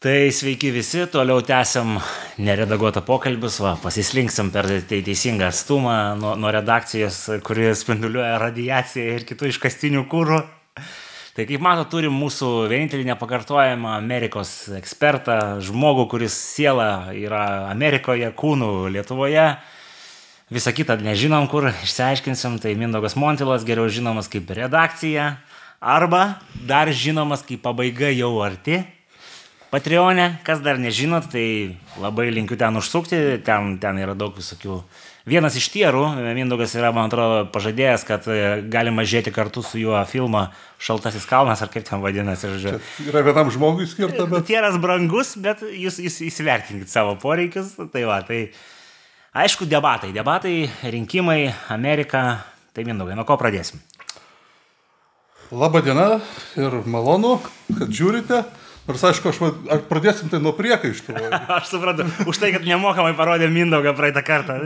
Tai sveiki visi, toliau tęsiam neredaguotą pokalbius, pasislinksim per teisingą atstumą nuo redakcijos, kuri spinduliuoja radiaciją ir kitų iškastinių kūrų. Tai kaip mato, turim mūsų vienintelį nepakartojamą Amerikos ekspertą, žmogų, kuris siela yra Amerikoje, kūnų Lietuvoje. Visą kitą nežinom, kur išsiaiškinsim, tai Mindaugas Montilas, geriau žinomas kaip redakcija, arba dar žinomas kaip pabaiga jau arti. Patreone, kas dar nežinot, tai labai linkiu ten užsukti, ten yra daug visokių. Vienas iš tierų, Mindaugas yra, man atrodo, pažadėjęs, kad galima žiūrėti kartu su juo filmą Šaltasis kalnas, ar kaip ten vadinasi. Čia yra vienam žmogui skirta, bet... Tieras brangus, bet jūs įsivertinkit savo poreikius. Tai aišku, debatai, rinkimai, Amerika. Tai Mindaugai, nuo ko pradėsim? Labą dieną ir malonu, kad žiūrite. Nors aišku, aš pradėsim tai nuo priekaištų. Aš suprantu, už tai, kad nemokamai parodė Mindaugą praeitą kartą.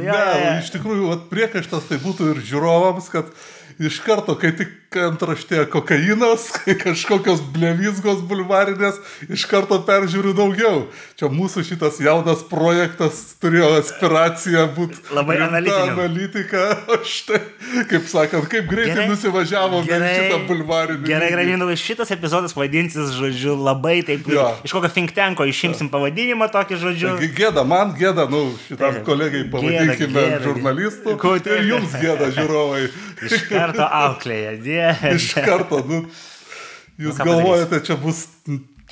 Iš tikrųjų, priekaištas tai būtų ir žiūrovams, kad iš karto, kai tik antraštė kokainas, kai kažkokios blevizgos bulvarinės, iš karto peržiūriu daugiau. Čia mūsų šitas jaunas projektas turėjo aspiraciją būti labai analitika. Štai, kaip sakant, kaip greitai nusivažiavo šitą bulvarinį. Gerai, Mindaugai, šitas epizodas vadinsis, žodžiu, labai taip, iš kokio think tanko išimsim pavadinimą tokį, žodžiu. Gėda, man gėda, šitam kolegai pavadinkime žurnalistų. Ir jums gėda, žiūrovai. Iš karto auklėja, Iš karto, jūs galvojate, čia bus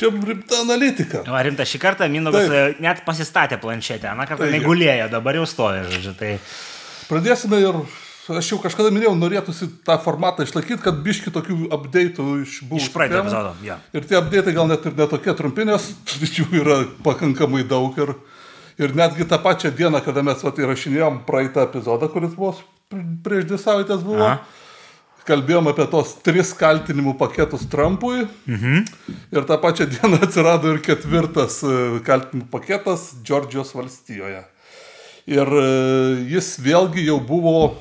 rimta analitika. Rimta, šį kartą Mindaugas net pasistatė planšetę, kartą negulėjo, dabar jau stoja, žodžiu. Tai... Pradėsime ir aš jau kažkada minėjau, norėtųsi tą formatą išlaikyti, kad biški tokių update'ų iš praeito epizodo. Ir tie update'ai gal net ir netokie trumpi, nes jų yra pakankamai daug ir netgi tą pačią dieną, kada mes įrašinėjom praeitą epizodą, kuris buvo prieš 2 savaitės buvo. Kalbėjom apie tos 3 kaltinimų paketus Trumpui. Ir tą pačią dieną atsirado ir 4 kaltinimų paketas Džordžijos valstijoje. Ir jis vėlgi jau buvo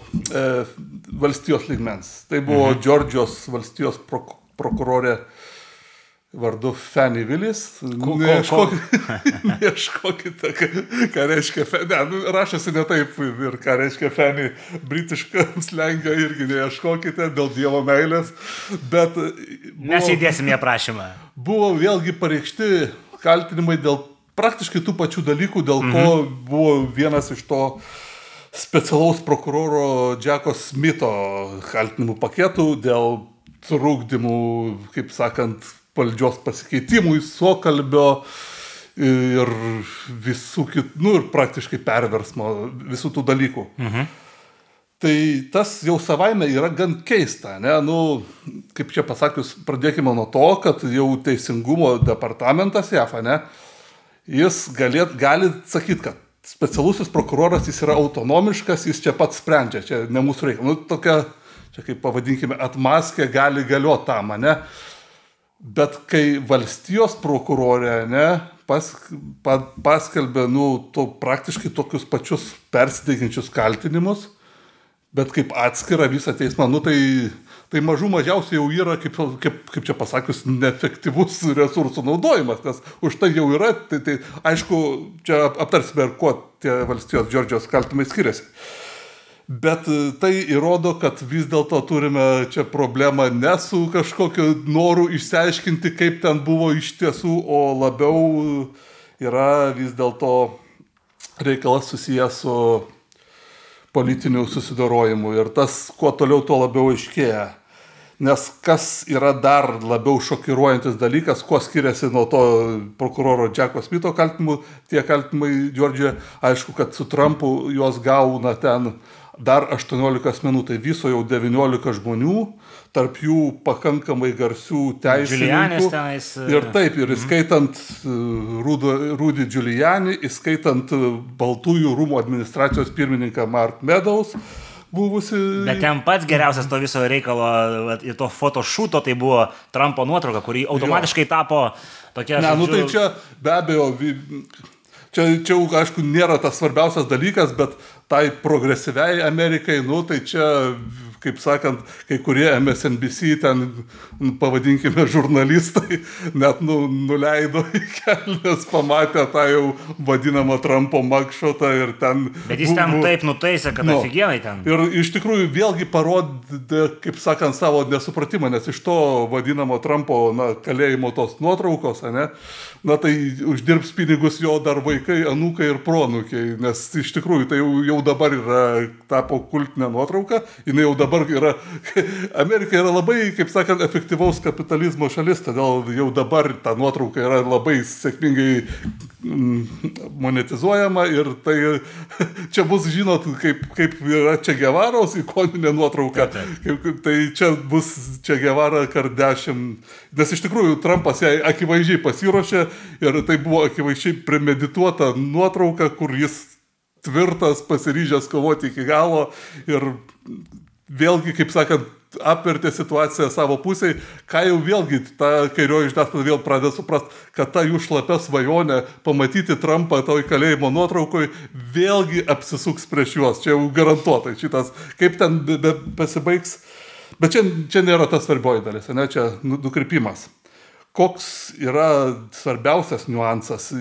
valstijos lygmens. Tai buvo Džordžijos valstijos prokurorė vardu Fannie Willis. Neieškokite, ką reiškia Fannie. Rašosi ne taip ir ką reiškia Fannie britiškam slengia irgi neieškokite dėl Dievo meilės. Bet mes įdėsim į aprašymą. Buvo vėlgi pareikšti kaltinimai dėl praktiškai tų pačių dalykų, dėl ko buvo vienas iš to specialaus prokuroro Jacko Smitho kaltinimų paketų dėl trukdymų, kaip sakant, valdžios pasikeitimų, suokalbio ir visų kitų, ir praktiškai perversmo visų tų dalykų. Tai tas jau savaime yra gan keista, ne? Kaip čia pasakius, pradėkime nuo to, kad jau teisingumo departamentas JAF, ne? Jis gali sakyti, kad specialusis prokuroras jis yra autonomiškas, jis čia pats sprendžia, čia ne mūsų reikia. Tokia, čia kaip pavadinkime, atmaskė gali galioti tam, ne? Bet kai valstijos prokurorė paskelbė praktiškai tokius pačius persideigiančius kaltinimus, bet kaip atskira visą teismą, tai mažų mažiausiai jau yra, kaip čia pasakius, neefektyvus resursų naudojimas, nes už tai jau yra, tai aišku, čia aptarsime ir kuo tie valstijos Džordžijos kaltinimai skiriasi. Bet tai įrodo, kad vis dėlto turime čia problemą ne su kažkokiu noru išsiaiškinti, kaip ten buvo iš tiesų, o labiau yra vis dėlto reikalas susijęs su politiniu susidorojimu. Ir tas, kuo toliau, tuo labiau aiškėja. Nes kas yra dar labiau šokiruojantis dalykas, kuo skiriasi nuo to prokuroro Jacko Smitho kaltinimų, tie kaltinimai Džordžijoje, aišku, kad su Trumpu juos gauna ten dar 18 asmenų, tai viso jau 19 žmonių, tarp jų pakankamai garsių teisininkų. Ir taip, ir įskaitant Rudy Giuliani, įskaitant Baltųjų rūmų administracijos pirmininką Mark Meadows, buvusi... Bet ten pats geriausias to viso reikalo, ir to fotošūto, tai buvo Trumpo nuotrauka, kuri automatiškai tapo tokia... Ne, tai čia be abejo... Čia, aišku, nėra tas svarbiausias dalykas, bet tai progresyviai Amerikai, tai čia kaip sakant, kai kurie MSNBC ten, pavadinkime, žurnalistai net nuleido į kelnes, pamatė tą jau vadinamą Trumpo mugshotą ir ten... Bet jis ten taip nutaisė, kad aфиgenai ten. Ir iš tikrųjų vėlgi parodė, kaip sakant, savo nesupratimą, nes iš to vadinamo Trumpo kalėjimo tos nuotraukos, tai uždirbs pinigus jo dar vaikai, anūkai ir proanūkiai, nes iš tikrųjų tai jau dabar yra tapo kultinė nuotrauka, jinai jau dabar yra, Amerika yra labai, kaip sakant, efektyvaus kapitalizmo šalis, todėl jau dabar ta nuotrauka yra labai sėkmingai monetizuojama ir tai čia bus, žinot, kaip yra Che Guevaros ikoninė nuotrauka, tai čia bus Che Guevara kart 10, nes iš tikrųjų Trumpas jai akivaizdžiai pasiruošė ir tai buvo akivaizdžiai premedituota nuotrauka, kur jis tvirtas, pasiryžęs kovoti iki galo ir vėlgi, kaip sakant, apvertė situaciją savo pusėj, ką jau vėlgi ta kairioji žiniasklaida vėl pradeda suprasti, kad ta jų šlapia svajonė pamatyti Trumpą toj kalėjimo nuotraukoj vėlgi apsisuks prieš juos. Čia jau garantuotai šitas, kaip ten pasibaigs. Bet čia nėra ta svarbioji dalis, čia nukrypimas. Koks yra svarbiausias niuansas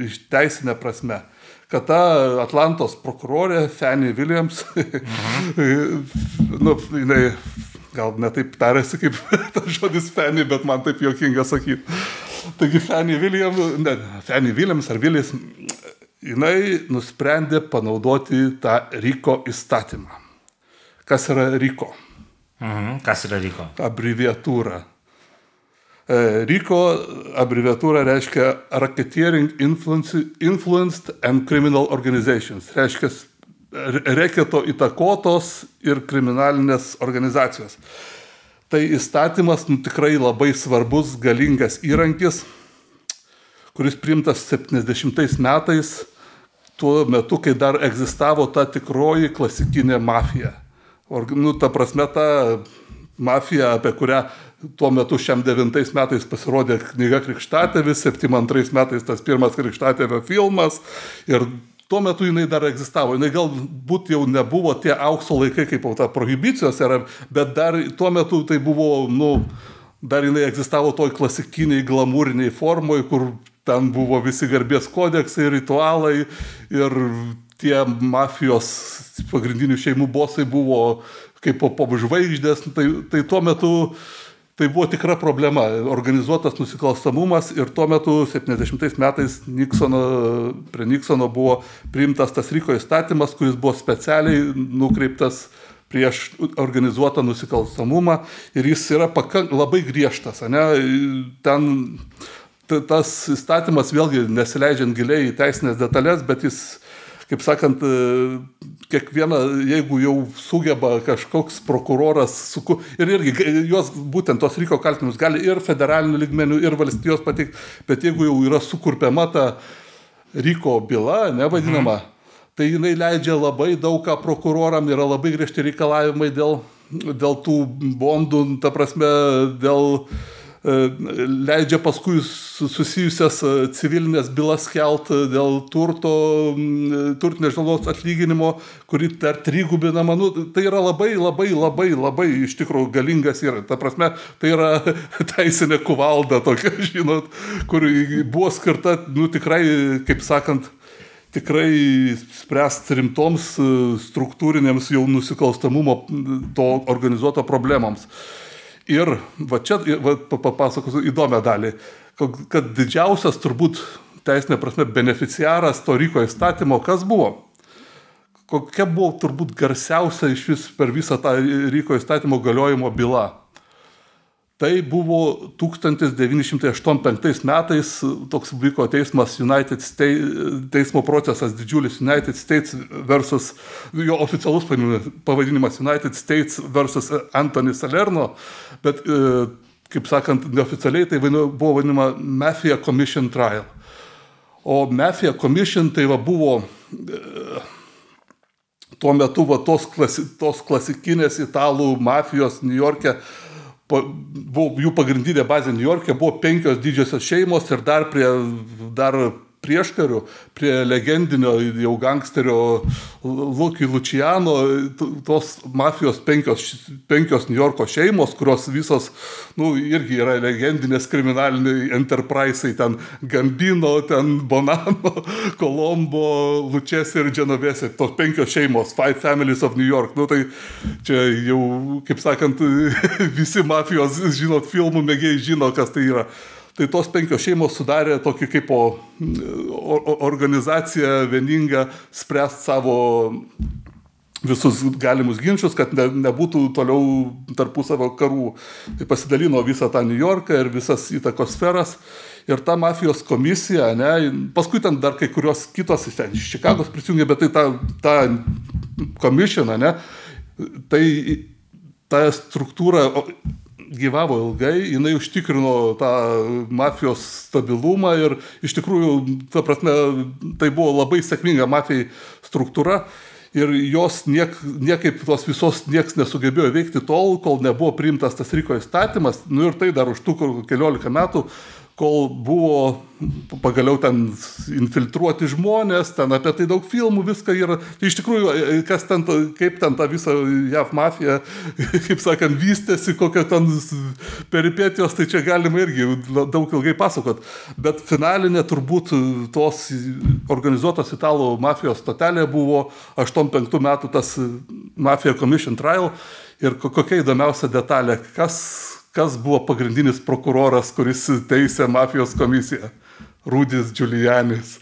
iš teisinė prasme? Kad ta Atlantos prokurorė Fannie Williams, jinai gal ne taip tarėsi kaip tas žodis Fannie, bet man taip juokinga sakyti. Taigi Fannie Williams ar Willis, jinai nusprendė panaudoti tą RICO įstatymą. Kas yra RICO? Kas yra RICO? Abreviatūra. RICO abreviatūra reiškia Racketeering Influenced and Criminal Organizations. Reiškia reketo įtakotos ir kriminalinės organizacijos. Tai įstatymas tikrai labai svarbus, galingas įrankis, kuris priimtas 70 metais, tuo metu, kai dar egzistavo ta tikroji klasikinė mafija. Ta prasme, ta mafija, apie kurią tuo metu 9 metais pasirodė knyga Krikštatėvis, 72 metais tas pirmas Krikštatėvio filmas ir tuo metu jinai dar egzistavo. Jinai galbūt jau nebuvo tie aukso laikai kaip ta prohibicijos era, bet dar tuo metu tai buvo, dar jinai egzistavo toj klasikiniai glamūriniai formoj, kur ten buvo visi garbės kodeksai, ritualai ir tie mafijos pagrindinių šeimų bosai buvo kaip popžvaigždės. Tai tuo metu tai buvo tikra problema, organizuotas nusikalstamumas ir tuo metu 70 metais prie Nixono buvo priimtas tas RICO įstatymas, kuris buvo specialiai nukreiptas prieš organizuotą nusikalstamumą ir jis yra labai griežtas. Ten tas įstatymas vėlgi nesileidžiant giliai į teisinės detalės, bet jis, kaip sakant, kiekvieną, jeigu jau sugeba kažkoks prokuroras, ir irgi juos būtent tos RICO kaltinimus gali ir federalinių lygmenių, ir valstijos pateikti, bet jeigu jau yra sukurpiama ta RICO byla, nevadinama, tai jinai leidžia labai daug ką prokuroram, yra labai griežti reikalavimai dėl tų bondų, ta prasme, leidžia paskui susijusias civilinės bylas kelt dėl turtinės žalos atlyginimo, kuri dar trigubinama. Tai yra labai iš tikrųjų galingas yra. Ta prasme, tai yra teisinė kuvalda tokia, žinot, kur buvo skirta, tikrai, kaip sakant, tikrai spręsti rimtoms struktūrinėms jau nusikalstamumo to organizuoto problemams. Ir čia papasakosiu įdomią dalį, kad didžiausias turbūt teisinė prasme beneficiaras to RICO įstatymo kas buvo? Kokia buvo turbūt garsiausia iš vis per visą tą RICO įstatymo galiojimo byla? Tai buvo 1985 metais toks vyko teismas teismo procesas didžiulis United States versus, jo oficialus pavadinimas United States versus Anthony Salerno, bet, kaip sakant, neoficialiai tai buvo vadinama Mafia Commission Trial. O Mafia Commission tai buvo tuo metu tos klasikinės italų mafijos New York'e, jų pagrindinė bazė New York'e buvo 5 didžiosios šeimos ir dar prieškariu prie legendinio jau gangsterio Lucky Luciano, tos mafijos penkios New Yorko šeimos, kurios visos, irgi yra legendinės kriminaliniai enterprise'ai, ten Gambino, ten Bonanno, Colombo, Lucchese ir Genovese, tos 5 šeimos, 5 Families of New York. Tai čia jau, kaip sakant, visi mafijos, žinot, filmų mėgėjai žino, kas tai yra. Tai tos 5 šeimos sudarė tokį kaip organizaciją vieningą spręst savo visus galimus ginčius, kad nebūtų toliau tarpusavio karų. Tai pasidalino visą tą New Yorką ir visas įtakos sferas. Ir ta mafijos komisija, paskui ten dar kai kurios kitos iš Čikagos prisijungė, bet tai ta komisija, tai ta struktūra gyvavo ilgai, jinai užtikrino tą mafijos stabilumą ir iš tikrųjų, ta prasme, tai buvo labai sėkminga mafijai struktūra ir jos niekaip tos visos nieks nesugebėjo veikti tol, kol nebuvo priimtas tas RICO įstatymas, ir tai dar užtruko 14 metų, kol buvo pagaliau ten infiltruoti žmonės, ten apie tai daug filmų, viską yra. Tai iš tikrųjų, kaip ten ta visa JAV mafija, kaip sakant, vystėsi, kokia ten peripetijos, tai čia galima irgi daug ilgai pasakot. Bet finalinė turbūt tos organizuotos italų mafijos stotelė buvo 85 metų tas Mafia Commission Trial ir kokia įdomiausia detalė, kas buvo pagrindinis prokuroras, kuris teisė mafijos komisiją? Rudis Giulianis.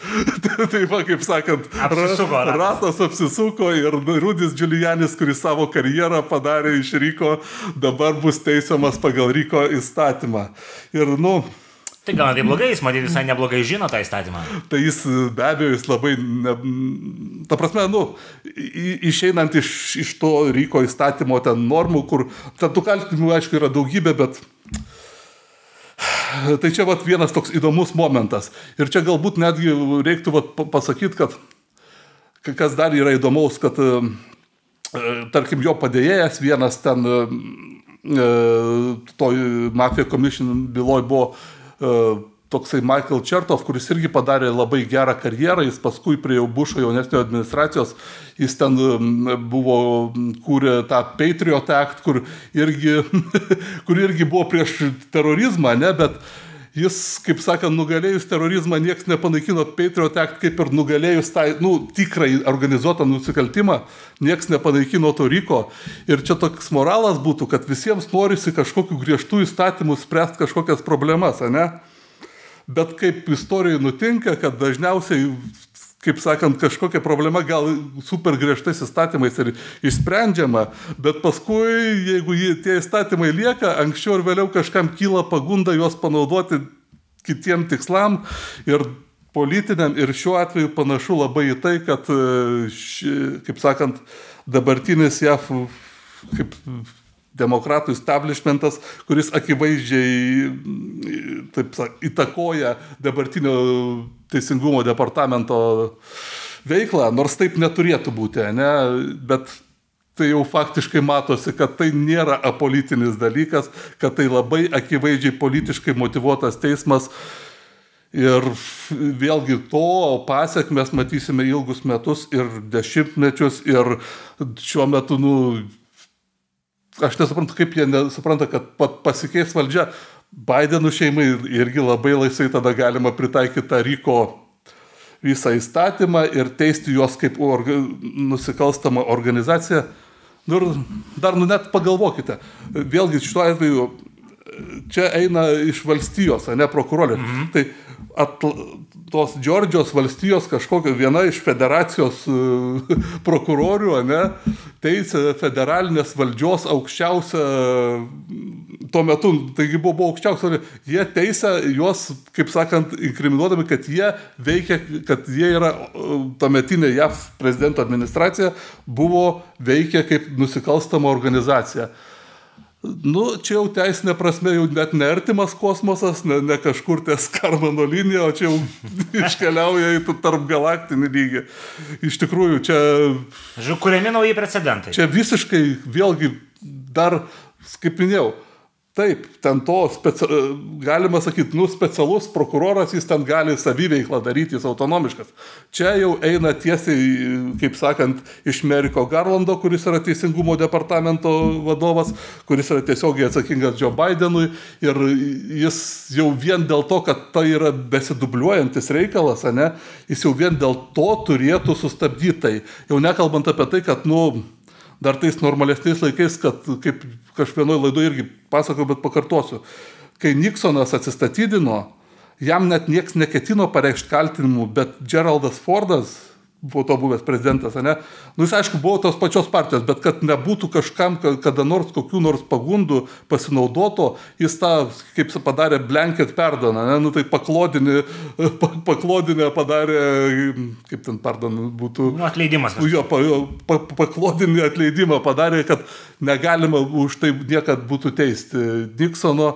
Tai va, kaip sakant, ratas apsisuko ir Rudis Giulianis, kuris savo karjerą padarė iš RICO, dabar bus teisiamas pagal RICO įstatymą. Ir, tai gal tai blogai, jis matyti visai neblogai žino tą įstatymą. Tai jis be abejo, jis labai, ta prasme, išeinant iš to RICO įstatymo ten normų, kur ten tų kaltinimų, aišku, yra daugybė, bet tai čia vienas toks įdomus momentas. Ir čia galbūt netgi reiktų pasakyti, kad kas dar yra įdomaus, kad tarkim jo padėjėjas vienas ten toj Mafia Commission byloj buvo toksai Michael Chertoff, kuris irgi padarė labai gerą karjerą, jis paskui prie Bušo jaunesnio administracijos, jis ten buvo kūrė tą Patriot Act, kur irgi buvo prieš terorizmą, bet jis, kaip sakant, nugalėjus terorizmą, nieks nepanaikino Patriot Act, kaip ir nugalėjus tą, tikrai organizuotą nusikaltimą, nieks nepanaikino to RICO. Ir čia toks moralas būtų, kad visiems norisi kažkokių griežtų įstatymų spręsti kažkokias problemas, Bet kaip istorijai nutinka, kad dažniausiai, kaip sakant, kažkokia problema gal super griežtais įstatymais ir išsprendžiama, bet paskui, jeigu tie įstatymai lieka, anksčiau ir vėliau kažkam kyla pagunda juos panaudoti kitiem tikslam ir politiniam, ir šiuo atveju panašu labai į tai, kad, kaip sakant, dabartinis JAV kaip demokratų establishmentas, kuris akivaizdžiai įtakoja dabartinio teisingumo departamento veiklą, nors taip neturėtų būti, bet tai jau faktiškai matosi, kad tai nėra apolitinis dalykas, kad tai labai akivaizdžiai politiškai motyvuotas teismas ir vėlgi to pasekmes matysime ilgus metus ir dešimtmečius ir šiuo metu, aš nesuprantu, kaip jie nesupranta, kad pasikeis valdžia. Bidenų šeimai irgi labai laisvai tada galima pritaikyti tą RICO visą įstatymą ir teisti juos kaip nusikalstamą organizaciją. Ir dar net pagalvokite. Vėlgi šituo atveju čia eina iš valstijos, ne prokurorė. Tai tos Džordžijos valstijos kažkokia viena iš federacijos prokurorių, teisė federalinės valdžios aukščiausia, tuo metu, taigi buvo aukščiausia, jie teisė juos, kaip sakant, inkriminuodami, kad jie veikia, kad jie yra tuometinė JAV prezidento administracija, veikia kaip nusikalstama organizacija. Čia jau teisinė prasme jau net neartimas kosmosas, ne kažkur ties Karmano linija, o čia jau iškeliauja į tarp galaktinį lygį. Iš tikrųjų, čia... Kuriami nauji precedentai. Čia visiškai, vėlgi, dar, kaip minėjau, Taip, ten to, galima sakyti, specialus prokuroras, jis ten gali saviveiklą daryti, jis autonomiškas. Čia jau eina tiesiai, kaip sakant, iš Meriko Garlando, kuris yra Teisingumo departamento vadovas, kuris yra tiesiogiai atsakingas Joe Bidenui ir jis jau vien dėl to, kad tai yra besidubliuojantis reikalas, ne, jis jau vien dėl to turėtų sustabdyti tai. Jau nekalbant apie tai, kad, dar tais normalesniais laikais, kad kaip kažvienoje laidoje irgi pasakau, bet pakartosiu, kai Nixonas atsistatydino, jam net nieks neketino pareikšti kaltinimų, bet Geraldas Fordas, buvo to buvęs prezidentas, ne? Jis aišku buvo tos pačios partijos, bet kad nebūtų kažkam kada nors kokių nors pagundų pasinaudoto, jis tą, kaip padarė, blanket perdoną, ne? Tai paklodinę padarė, kaip ten pardon būtų... Atleidimas. Jo, paklodinį atleidimą padarė, kad negalima už tai niekad būtų teisti Nixono,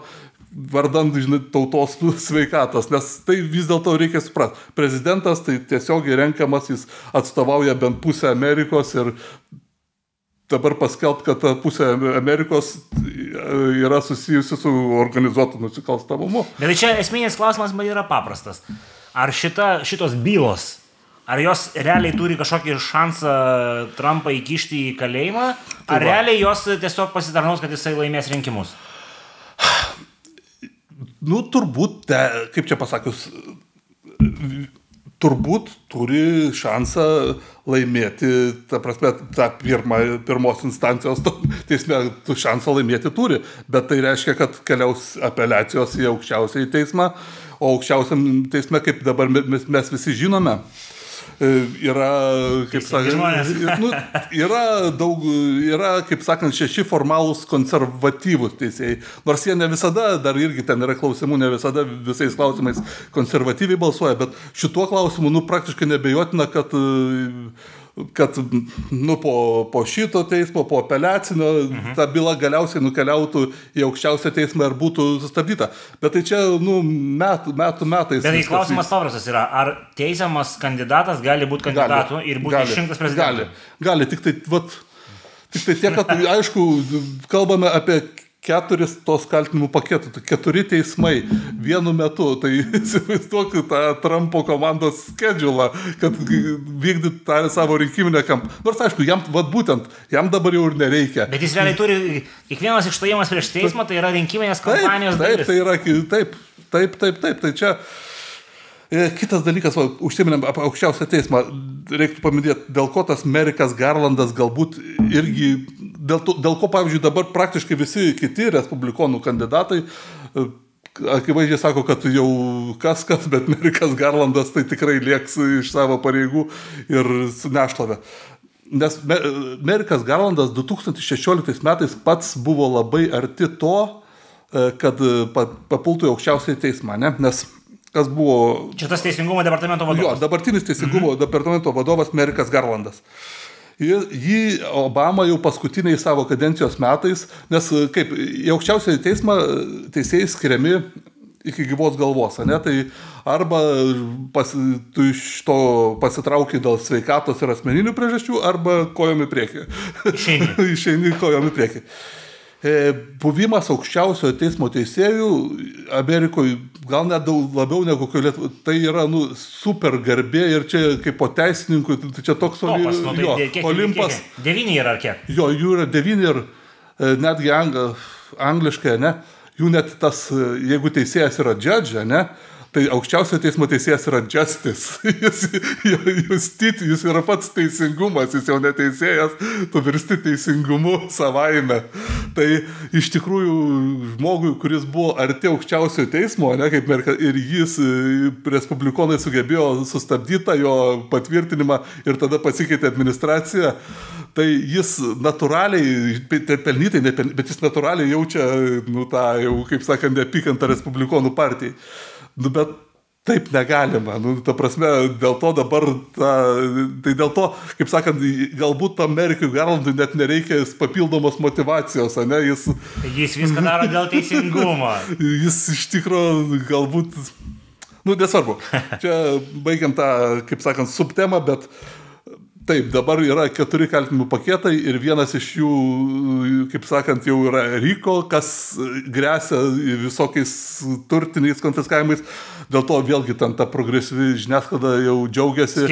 vardant tautos sveikatos, nes tai vis dėlto reikia suprasti. Prezidentas tai tiesiogiai renkamas, jis atstovauja bent pusę Amerikos ir dabar paskelbti, kad ta pusė Amerikos yra susijusi su organizuotu nusikalstamumu. Bet čia esminis klausimas yra paprastas. Ar šitos bylos, ar jos realiai turi kažkokį šansą Trumpą įkišti į kalėjimą, ar realiai jos tiesiog pasitarnaus, kad jisai laimės rinkimus? Turbūt, kaip čia pasakius, turbūt turi šansą laimėti, ta prasme, tą pirmos instancijos teisme šansą laimėti turi, bet tai reiškia, kad keliaus apeliacijos į aukščiausiąjį teismą, o aukščiausiam teisme, kaip dabar mes visi žinome, yra, kaip sakant, yra, kaip sakant, 6 formalūs konservatyvūs teisėjai. Nors jie ne visada, dar irgi ten yra klausimų, ne visada visais klausimais konservatyviai balsuoja, bet šituo klausimu, praktiškai nebejotina, kad po šito teismo, po apeliacinio, ta byla galiausiai nukeliautų į aukščiausią teismą ir būtų sustabdyta. Bet tai čia, metais... Bet tai klausimas paprastas yra, ar teisiamas kandidatas gali būti kandidatu ir būti išrinktas prezidentu? Gali, tik tai tiek, kad, aišku, kalbame apie 4 tos kaltinimų paketų, 4 teismai vienu metu, tai įsivaizduok tą Trumpo komandos schedulą, kad vykdyt tą savo rinkiminę kampaniją. Nors aišku, jam dabar jau ir nereikia. Bet jis realiai turi, kiekvienas išstojimas prieš teismą, tai yra rinkiminės kampanijos dalis. Tai čia kitas dalykas, užsiminėm apie aukščiausią teismą, reiktų paminėti, dėl ko tas Merikas Garlandas galbūt irgi, dėl ko, pavyzdžiui, dabar praktiškai visi kiti respublikonų kandidatai akivaizdžiai sako, kad jau kas, bet Merikas Garlandas tai tikrai lieks iš savo pareigų ir su nešlove. Nes Merikas Garlandas 2016 metais pats buvo labai arti to, kad papultų į aukščiausiąjį teismą, ne? Nes kas buvo... Čia tas Teisingumo departamento vadovas. Jo, dabartinis Teisingumo departamento vadovas Merikas Garlandas. Jį Obama jau paskutiniai savo kadencijos metais, nes kaip į aukščiausiąjį teismą teisėjai skiriami iki gyvos galvos, ne? Tai arba tu iš to pasitrauki dėl sveikatos ir asmeninių priežasčių, arba kojom į priekį. Išeini kojom į priekį. Buvimas aukščiausiojo teismo teisėjų Amerikoje gal net daug labiau negu Lietuvoje, tai yra super garbė ir čia kaip po teisininkų, tai čia toks Olimpas. 9 yra ar kiek? Jo, jų yra 9 ir netgi angliškai, ne? Jų net tas, jeigu teisėjas yra judge, ne? Tai aukščiausio teismo teisėjas yra justice. Jis yra pats teisingumas, jis jau neteisėjas, tu virsti teisingumu savaime. Tai iš tikrųjų žmogui, kuris buvo arti aukščiausio teismo, ne, kaip ir jis, respublikonai sugebėjo sustabdyti jo patvirtinimą ir tada pasikeitė administracija, tai jis natūraliai, pelnytai, bet jis natūraliai jaučia, tą jau, kaip sakant, neapykantą respublikonų partijai. Bet taip negalima. Ta prasme, dėl to dabar, tai dėl to, kaip sakant, galbūt Merikui Garlandui net nereikia papildomos motivacijos, ne? Jis viską daro dėl teisingumo. Jis iš tikrųjų galbūt, nesvarbu. Čia baigiam tą, kaip sakant, subtemą, bet Taip, dabar yra 4 kaltinimų paketai ir vienas iš jų, kaip sakant, jau yra Ryko, kas gresia visokiais turtiniais konfiskavimais. Dėl to vėlgi ten ta progresyvi žiniasklaida jau džiaugiasi.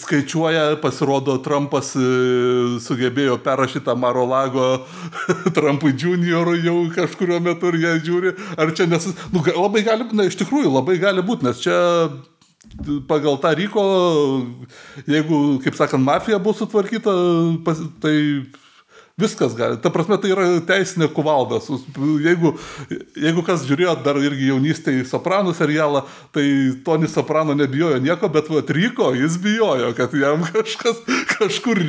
Skaičiuoja, pasirodo, Trumpas sugebėjo perrašytą Mar-a-Lago Trumpui juniorui jau kažkurio metu ir jie žiūri. Ar čia labai gali, iš tikrųjų labai gali būti, nes čia pagal tą Ryko, jeigu, kaip sakant, mafija bus sutvarkyta, tai viskas gali. Ta prasme, tai yra teisinė kuvalda. Jeigu kas žiūrėjo dar irgi jaunystėje Sopranų serialą, tai Tony Soprano nebijojo nieko, bet Ryko jis bijojo, kad jam kažkur,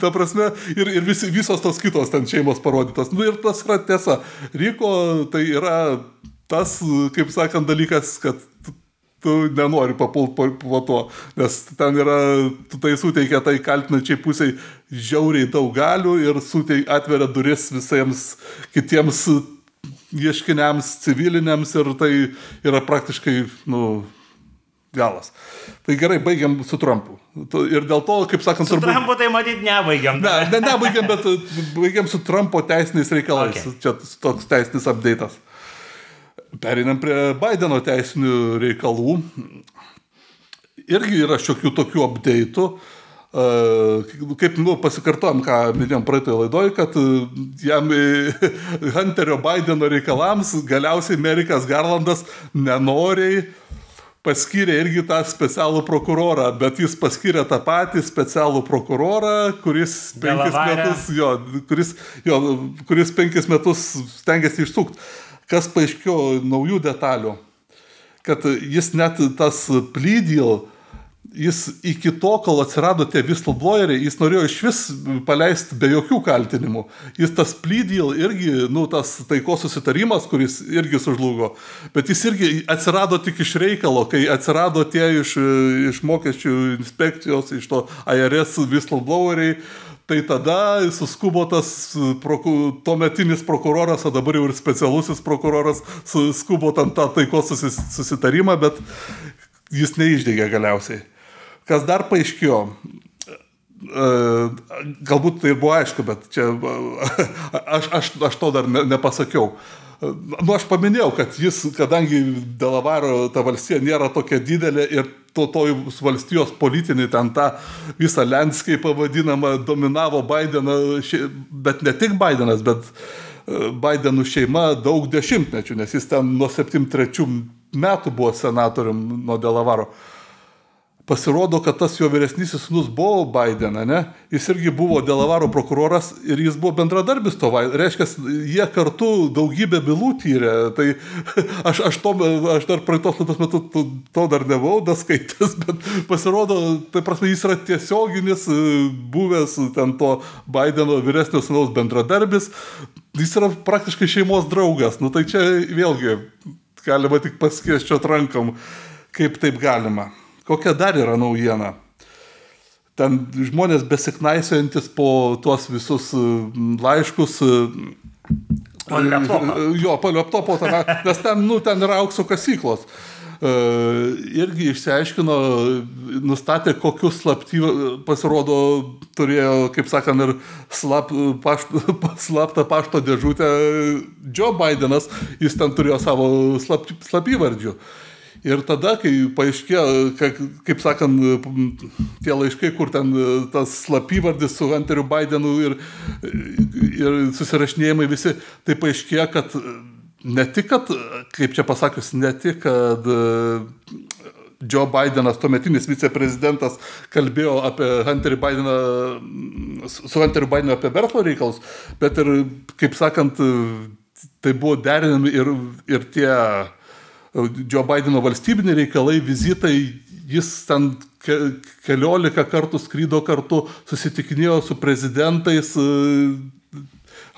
ta prasme, ir visos tos kitos ten šeimos parodytos. Ir tas yra tiesa. Ryko tai yra tas, kaip sakant, dalykas, kad tu nenori papulti po to, nes ten yra, tai suteikia tai kaltinančiai pusiai žiauriai daug galių ir atveria duris visiems kitiems ieškiniams, civiliniams ir tai yra praktiškai, galas. Tai gerai, baigiam su Trumpu. Ir dėl to, kaip sakant, su Trumpu tai matyt nebaigiam. Nebaigiam, bet baigiam su Trumpo teisiniais reikalais. Okay. Čia toks teisinis update'as. Pereinam prie Bideno teisinių reikalų. Irgi yra šiokių tokių update'ų. Kaip pasikartojom, ką minėjom praeitoje laidoje, kad jam Hunterio Bideno reikalams galiausiai Merickas Garlandas nenoriai paskyrė irgi tą specialų prokurorą, bet jis paskyrė tą patį specialų prokurorą, kuris 5 metus stengiasi išsukti. Kas paaiškėjo naujų detalių, kad jis net tas plea deal, jis iki to, kol atsirado tie whistlebloweriai, jis norėjo iš vis paleisti be jokių kaltinimų. Jis tas plea deal irgi, tas taikos susitarimas, kuris irgi sužlugo, bet jis irgi atsirado tik iš reikalo, kai atsirado tie iš mokesčių inspekcijos, iš to IRS whistlebloweriai. Tai tada suskubo tas tuometinis prokuroras, o dabar jau ir specialusis prokuroras suskubo tam tą taikos susitarimą, bet jis neišdegė galiausiai. Kas dar paaiškėjo, galbūt tai buvo aišku, bet čia aš to dar nepasakiau. Aš paminėjau, kad jis, kadangi Delavaro ta valstija nėra tokia didelė ir tos valstijos politinį ten tą visą landscape vadinamą dominavo Bideną, bet ne tik Bidenas, bet Bidenų šeima daug dešimtmečių, nes jis ten nuo 73 metų buvo senatorium nuo Delavaro. Pasirodo, kad tas jo vyresnysis sūnus buvo Bidena, ne? Jis irgi buvo Delavaro prokuroras ir jis buvo bendradarbis to. Reiškia, jie kartu daugybę bylų tyrė. Tai aš dar praeitos laidos metu to dar nebuvau daskaitęs, bet pasirodo, tai prasme, jis yra tiesioginis buvęs ten to Bideno vyresnio sūnaus bendradarbis. Jis yra praktiškai šeimos draugas. Tai čia vėlgi galima tik paskėsčiot rankom, kaip taip galima. Kokia dar yra naujiena? Ten žmonės besiknaisiojantis po tuos visus laiškus. Po laptopo. Jo, po laptopo, nes ten yra aukso kasyklos. Irgi išsiaiškino, nustatė, kokius pasirodo turėjo, kaip sakant, ir slaptą pašto dėžutę Joe Bidenas, jis ten turėjo savo slapyvardžių. Ir tada, kai paaiškėjo, kaip sakant, tie laiškai, kur ten tas slapyvardis su Hunteriu Bidenu ir susirašinėjimai visi, tai paaiškėjo, kad ne tik, kad, kaip čia pasakius, ne tik, kad Joe Bidenas, tuometinis viceprezidentas, kalbėjo apie Hunterį Bideną, su Hunteriu Bidenu apie verslo reikalus, bet ir, kaip sakant, tai buvo derinami ir tie Joe Bideno valstybiniai reikalai, vizitai, jis ten 14 kartų skrydo kartu, susitikinėjo su prezidentais,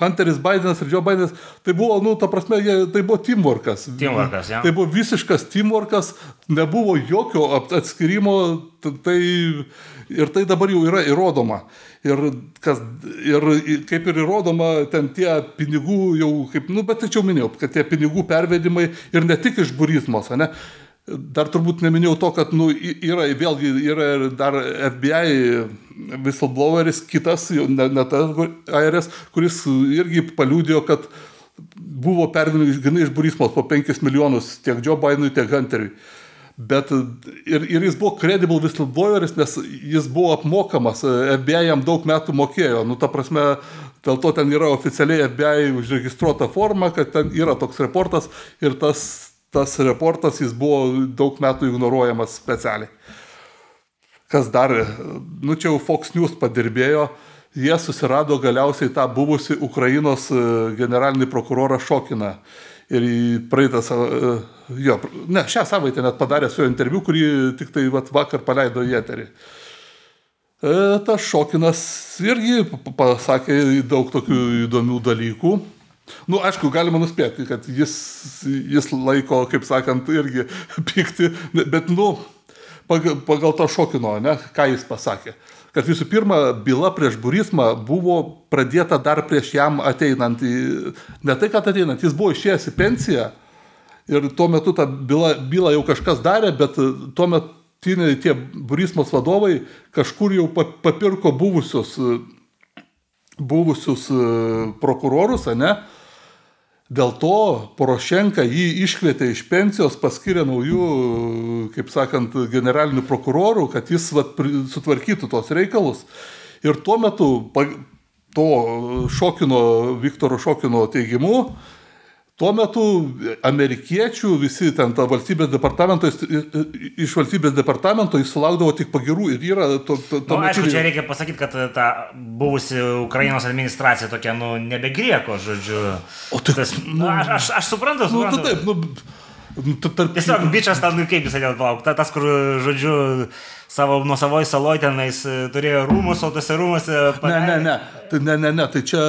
Hunteris Bidenas ir Joe Bidenas, tai buvo, ta prasme, tai buvo teamworkas. Teamworkas, ja. Tai buvo visiškas teamworkas, nebuvo jokio atskirimo, ir tai dabar jau yra įrodoma. Ir kaip ir įrodoma, ten tie pinigų jau, bet tai čia jau minėjau, kad tie pinigų pervedimai ir ne tik iš burizmos, ne? Dar turbūt neminėjau to, kad vėlgi yra dar FBI whistlebloweris, kitas, ne tas ARS, kuris irgi paliūdėjo, kad buvo perdami gana iš Burismos po 5 milijonus tiek Joe Bidenui, tiek Hunteriui. Bet ir jis buvo credible whistlebloweris, nes jis buvo apmokamas, FBI jam daug metų mokėjo. Nu, ta prasme, dėl to ten yra oficialiai FBI užregistruota forma, kad ten yra toks reportas ir tas reportas jis buvo daug metų ignoruojamas specialiai. Kas dar, nu čia jau Fox News padirbėjo, jie susirado galiausiai tą buvusi Ukrainos generalinį prokurorą Šokiną. Ir šią savaitę net padarė su jo interviu, kurį tik tai vakar paleido į eterį. Tas Šokinas irgi pasakė daug tokių įdomių dalykų. Nu, aišku, galima nuspėti, kad jis laiko, kaip sakant, irgi pykti, bet, nu, pagal to Šokino, ne, ką jis pasakė. Kad visų pirma, byla prieš Burismą buvo pradėta dar prieš jam ateinant, ne tai, kad ateinant, jis buvo išėjęs į pensiją ir tuo metu tą bylą jau kažkas darė, bet tuo metu tie Burismos vadovai kažkur jau papirko buvusius prokurorus, ne? Dėl to Porošenka jį iškvietė iš pensijos, paskyrė naujų, kaip sakant, generalinių prokurorų, kad jis sutvarkytų tos reikalus. Ir tuo metu, to Viktoro Šokino teigimu, tuo metu amerikiečių visi ten iš valstybės departamento jis sulaukdavo tik pagirų ir yra aišku, čia reikia pasakyti, kad ta buvusi Ukrainos administracija tokia, nebegrieko, žodžiu. Aš suprantu. Taip, tiesiog bičas ten, kaip jis atėjo palauk, tas, kur, žodžiu, nuo savoj saloj tenais turėjo rūmus, o tose rūmuose... Ne, tai čia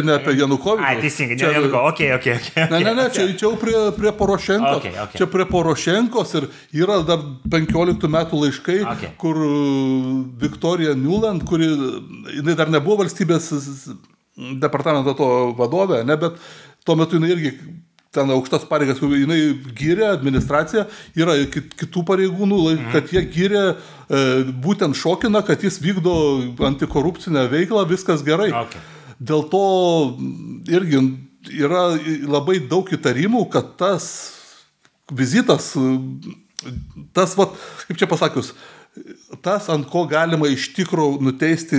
ne apie Janukovičių. Ai, teisingai, ne Janukovičių, okei. Ne, čia jau prie Porošenkos. Okay. Čia prie Porošenkos ir yra dar 15 metų laiškai, kur Victoria Nuland, kuri, jinai dar nebuvo valstybės departamento to vadovė, ne, bet tuo metu jinai irgi ten aukštas pareigas, jinai gyrė administraciją, yra kitų pareigūnų, kad jie gyrė būtent Šokiną, kad jis vykdo antikorupcinę veiklą, viskas gerai. Okay. Dėl to irgi yra labai daug įtarimų, kad tas vizitas, kaip čia pasakius, tas, ant ko galima iš tikrųjų nuteisti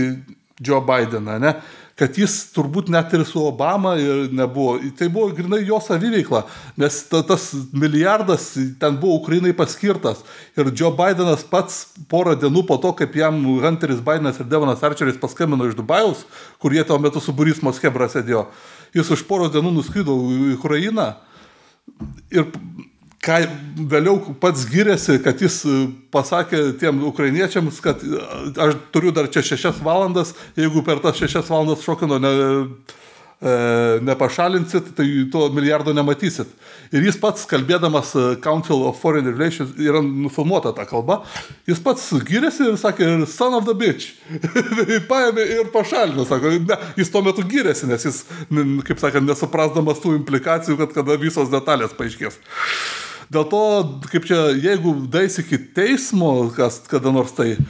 Joe Bideną, ne? Kad jis turbūt net ir su Obama nebuvo. Tai buvo grinai jo saviveikla, nes tas milijardas ten buvo Ukrainai paskirtas. Ir Joe Bidenas pats porą dienų po to, kaip jam Hunteris Bidenas ir Devonas Archeris paskambino iš Dubajaus, kur jie tuo metu su Burismos chebra sėdėjo, jis už poros dienų nuskrido į Ukrainą ir ką vėliau pats gyrėsi, kad jis pasakė tiem ukrainiečiams, kad aš turiu dar čia 6 valandas, jeigu per tas 6 valandas Šokino nepašalinsit, tai to milijardo nematysit. Ir jis pats, kalbėdamas Council of Foreign Relations, yra nufilmuota ta kalba, jis pats gyrėsi ir sakė, son of the bitch. Paėmė ir pašalino, sako, ne, jis tuo metu gyrėsi, nes jis, kaip sakant, nesuprasdamas tų implikacijų, kad kada visos detalės paaiškės. Dėl to, kaip čia, jeigu dais iki teismo, kas kada nors tai,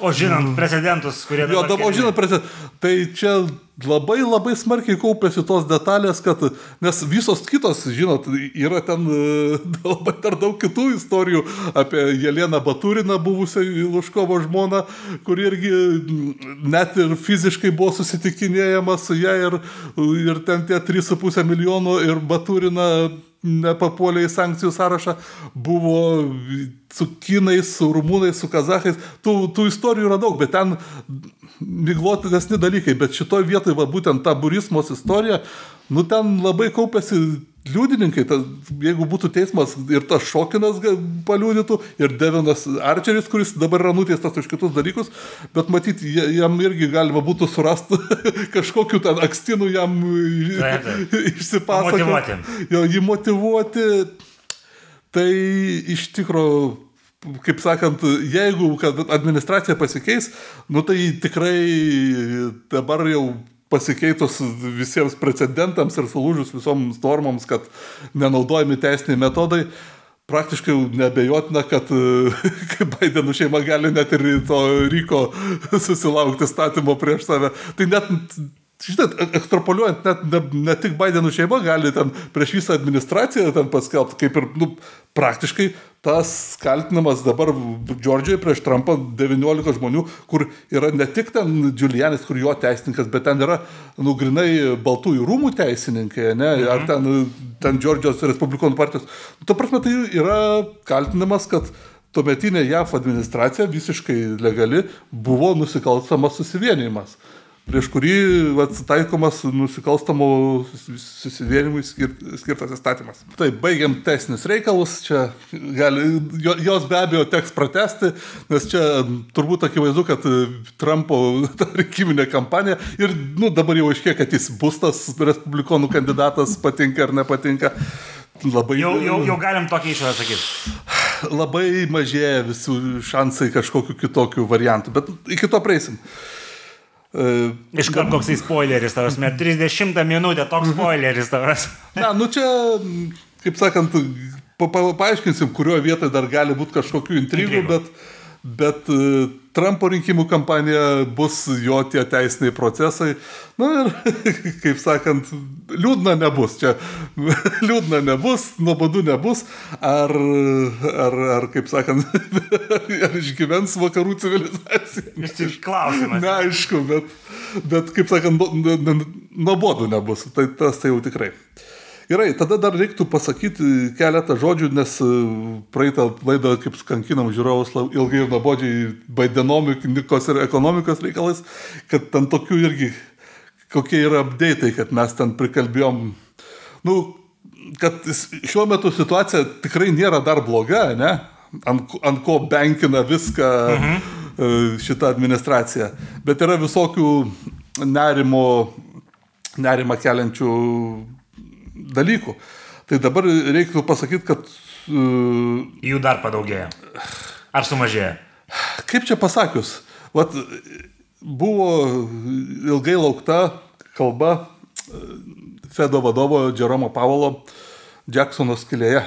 O žinant precedentus, kurie dabar... O žinant precedentus, tai čia labai smarkiai kaupėsi tos detalės, kad, nes visos kitos, žinot, yra ten labai dar daug kitų istorijų apie Jeleną Baturiną, buvusią Luškovo žmoną, kur irgi net ir fiziškai buvo susitikinėjama su ją ir ten tie 3,5 milijono ir Baturina nepapuolė į sankcijų sąrašą, buvo su kinais, su rumūnais, su kazachais. Tų istorijų yra daug, bet ten miglotesni dalykai. Bet šitoj vietoj, būtent ta Burismos istorija, ten labai kaupėsi liudininkai. Jeigu būtų teismas ir tas Šokinas paliudytų, ir Devonas Archeris, kuris dabar yra nuteistas už kitus dalykus, bet matyt, jam irgi galima būtų surasti kažkokiu ten akstinų jam išsipasakoti. Jį motyvuoti. Tai iš tikrųjų, kaip sakant, jeigu administracija pasikeis, tai tikrai dabar jau pasikeitus visiems precedentams ir sulūžus visoms normoms, kad nenaudojami teisiniai metodai, praktiškai nebejotina, kad Bidenų šeima gali net ir to Ryko susilaukti statymo prieš save. Tai net, žinot, ekstrapoliuojant, net ne tik Bidenų šeima gali ten prieš visą administraciją ten paskelbti, kaip ir, praktiškai tas kaltinamas dabar Džordžijoje prieš Trumpą 19 žmonių, kur yra ne tik ten Giulianis, kur jo teisininkas, bet ten yra, grinai Baltųjų rūmų teisininkai, ne, ar ten Džordžijos Respublikonų partijos. Ta prasme, tai yra kaltinamas, kad tuometinė JAV administracija visiškai legali buvo nusikalstamas susivienijimas, prieš kurį taikomas nusikalstamų susivienimui skirtas įstatymas. Taip, baigiam teisinius reikalus, čia jos be abejo teks pratesti, nes čia turbūt akivaizdu, kad Trumpo rinkiminė kampanija ir dabar jau aiškiai, kad jis bus tas respublikonų kandidatas, patinka ar nepatinka. Labai, jau galim tokį išvadą sakyti. Labai mažėja visų šansai kažkokiu kitokiu variantu, bet iki to prieisim. Iškart koksai spoileris, 30 minutę toks spoileris. Ne, čia, kaip sakant, paaiškinsim, kurioje vietoje dar gali būti kažkokių intrigų, bet Trumpo rinkimų kampanija bus jo tie teisiniai procesai. Ir, kaip sakant, liūdna nebus. Čia liūdna nebus, nuobodu nebus. Ar kaip sakant, ar išgyvens vakarų civilizacija? Iš klausimas. Neaišku, bet kaip sakant, nuobodu nebus. Tai tas tai jau tikrai. Gerai, tada dar reiktų pasakyti keletą žodžių, nes praeitą laidą, kaip kankinam žiūrovus ilgai ir nuobodžiai baidenomikos ir ekonomikos reikalais, kad ten tokių irgi, kokie yra update'ai, kad mes ten prikalbėjom, kad šiuo metu situacija tikrai nėra dar bloga, ne? Ant ko benkina viską šitą administraciją, bet yra visokių nerimą keliančių dalykų. Tai dabar reiktų pasakyti, kad jų dar padaugėja. Ar sumažėja? Kaip čia pasakius? Buvo ilgai laukta kalba Fedo vadovo Jeromo Powello Jacksono skylėje.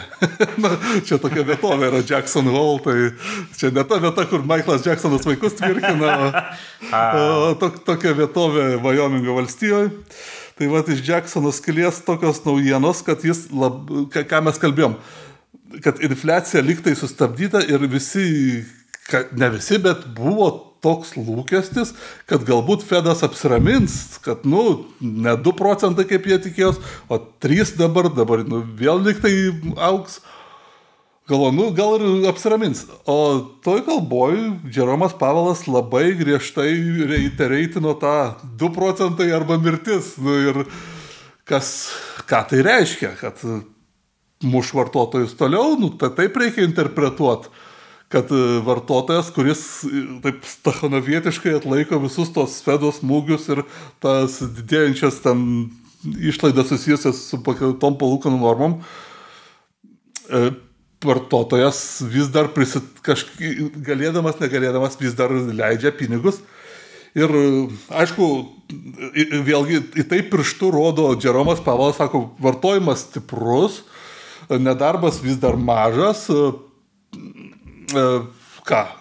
Čia tokia vietovė yra Jackson Hole, tai čia ne ta vieta, kur Michaelas Jacksonas vaikus tvirkina, tokia vietovė Vyomingo valstijoje. Tai iš Jacksono skylės tokios naujienos, kad jis, ką mes kalbėjom, kad infliacija lygtai sustabdyta ir visi, ne visi, bet buvo toks lūkestis, kad galbūt Fedas apsiramins, kad, ne 2 procentai, kaip jie tikėjos, o 3 dabar vėl lygtai augs. Gal ir apsiramins. O toj kalboj Jeromas Pavelas labai griežtai reitereitino tą 2 procentai arba mirtis. Ir ką tai reiškia, kad muš vartotojus toliau, taip reikia interpretuoti, kad vartotojas, kuris taip stachanovietiškai atlaiko visus tos Fedos smūgius ir tas didėjančias ten išlaidas susijusias su tom palūkanų normom, vartotojas vis dar galėdamas, negalėdamas vis dar leidžia pinigus. Ir aišku, vėlgi į tai pirštu rodo Jeromas Pavelas, sako, vartojimas stiprus, nedarbas vis dar mažas,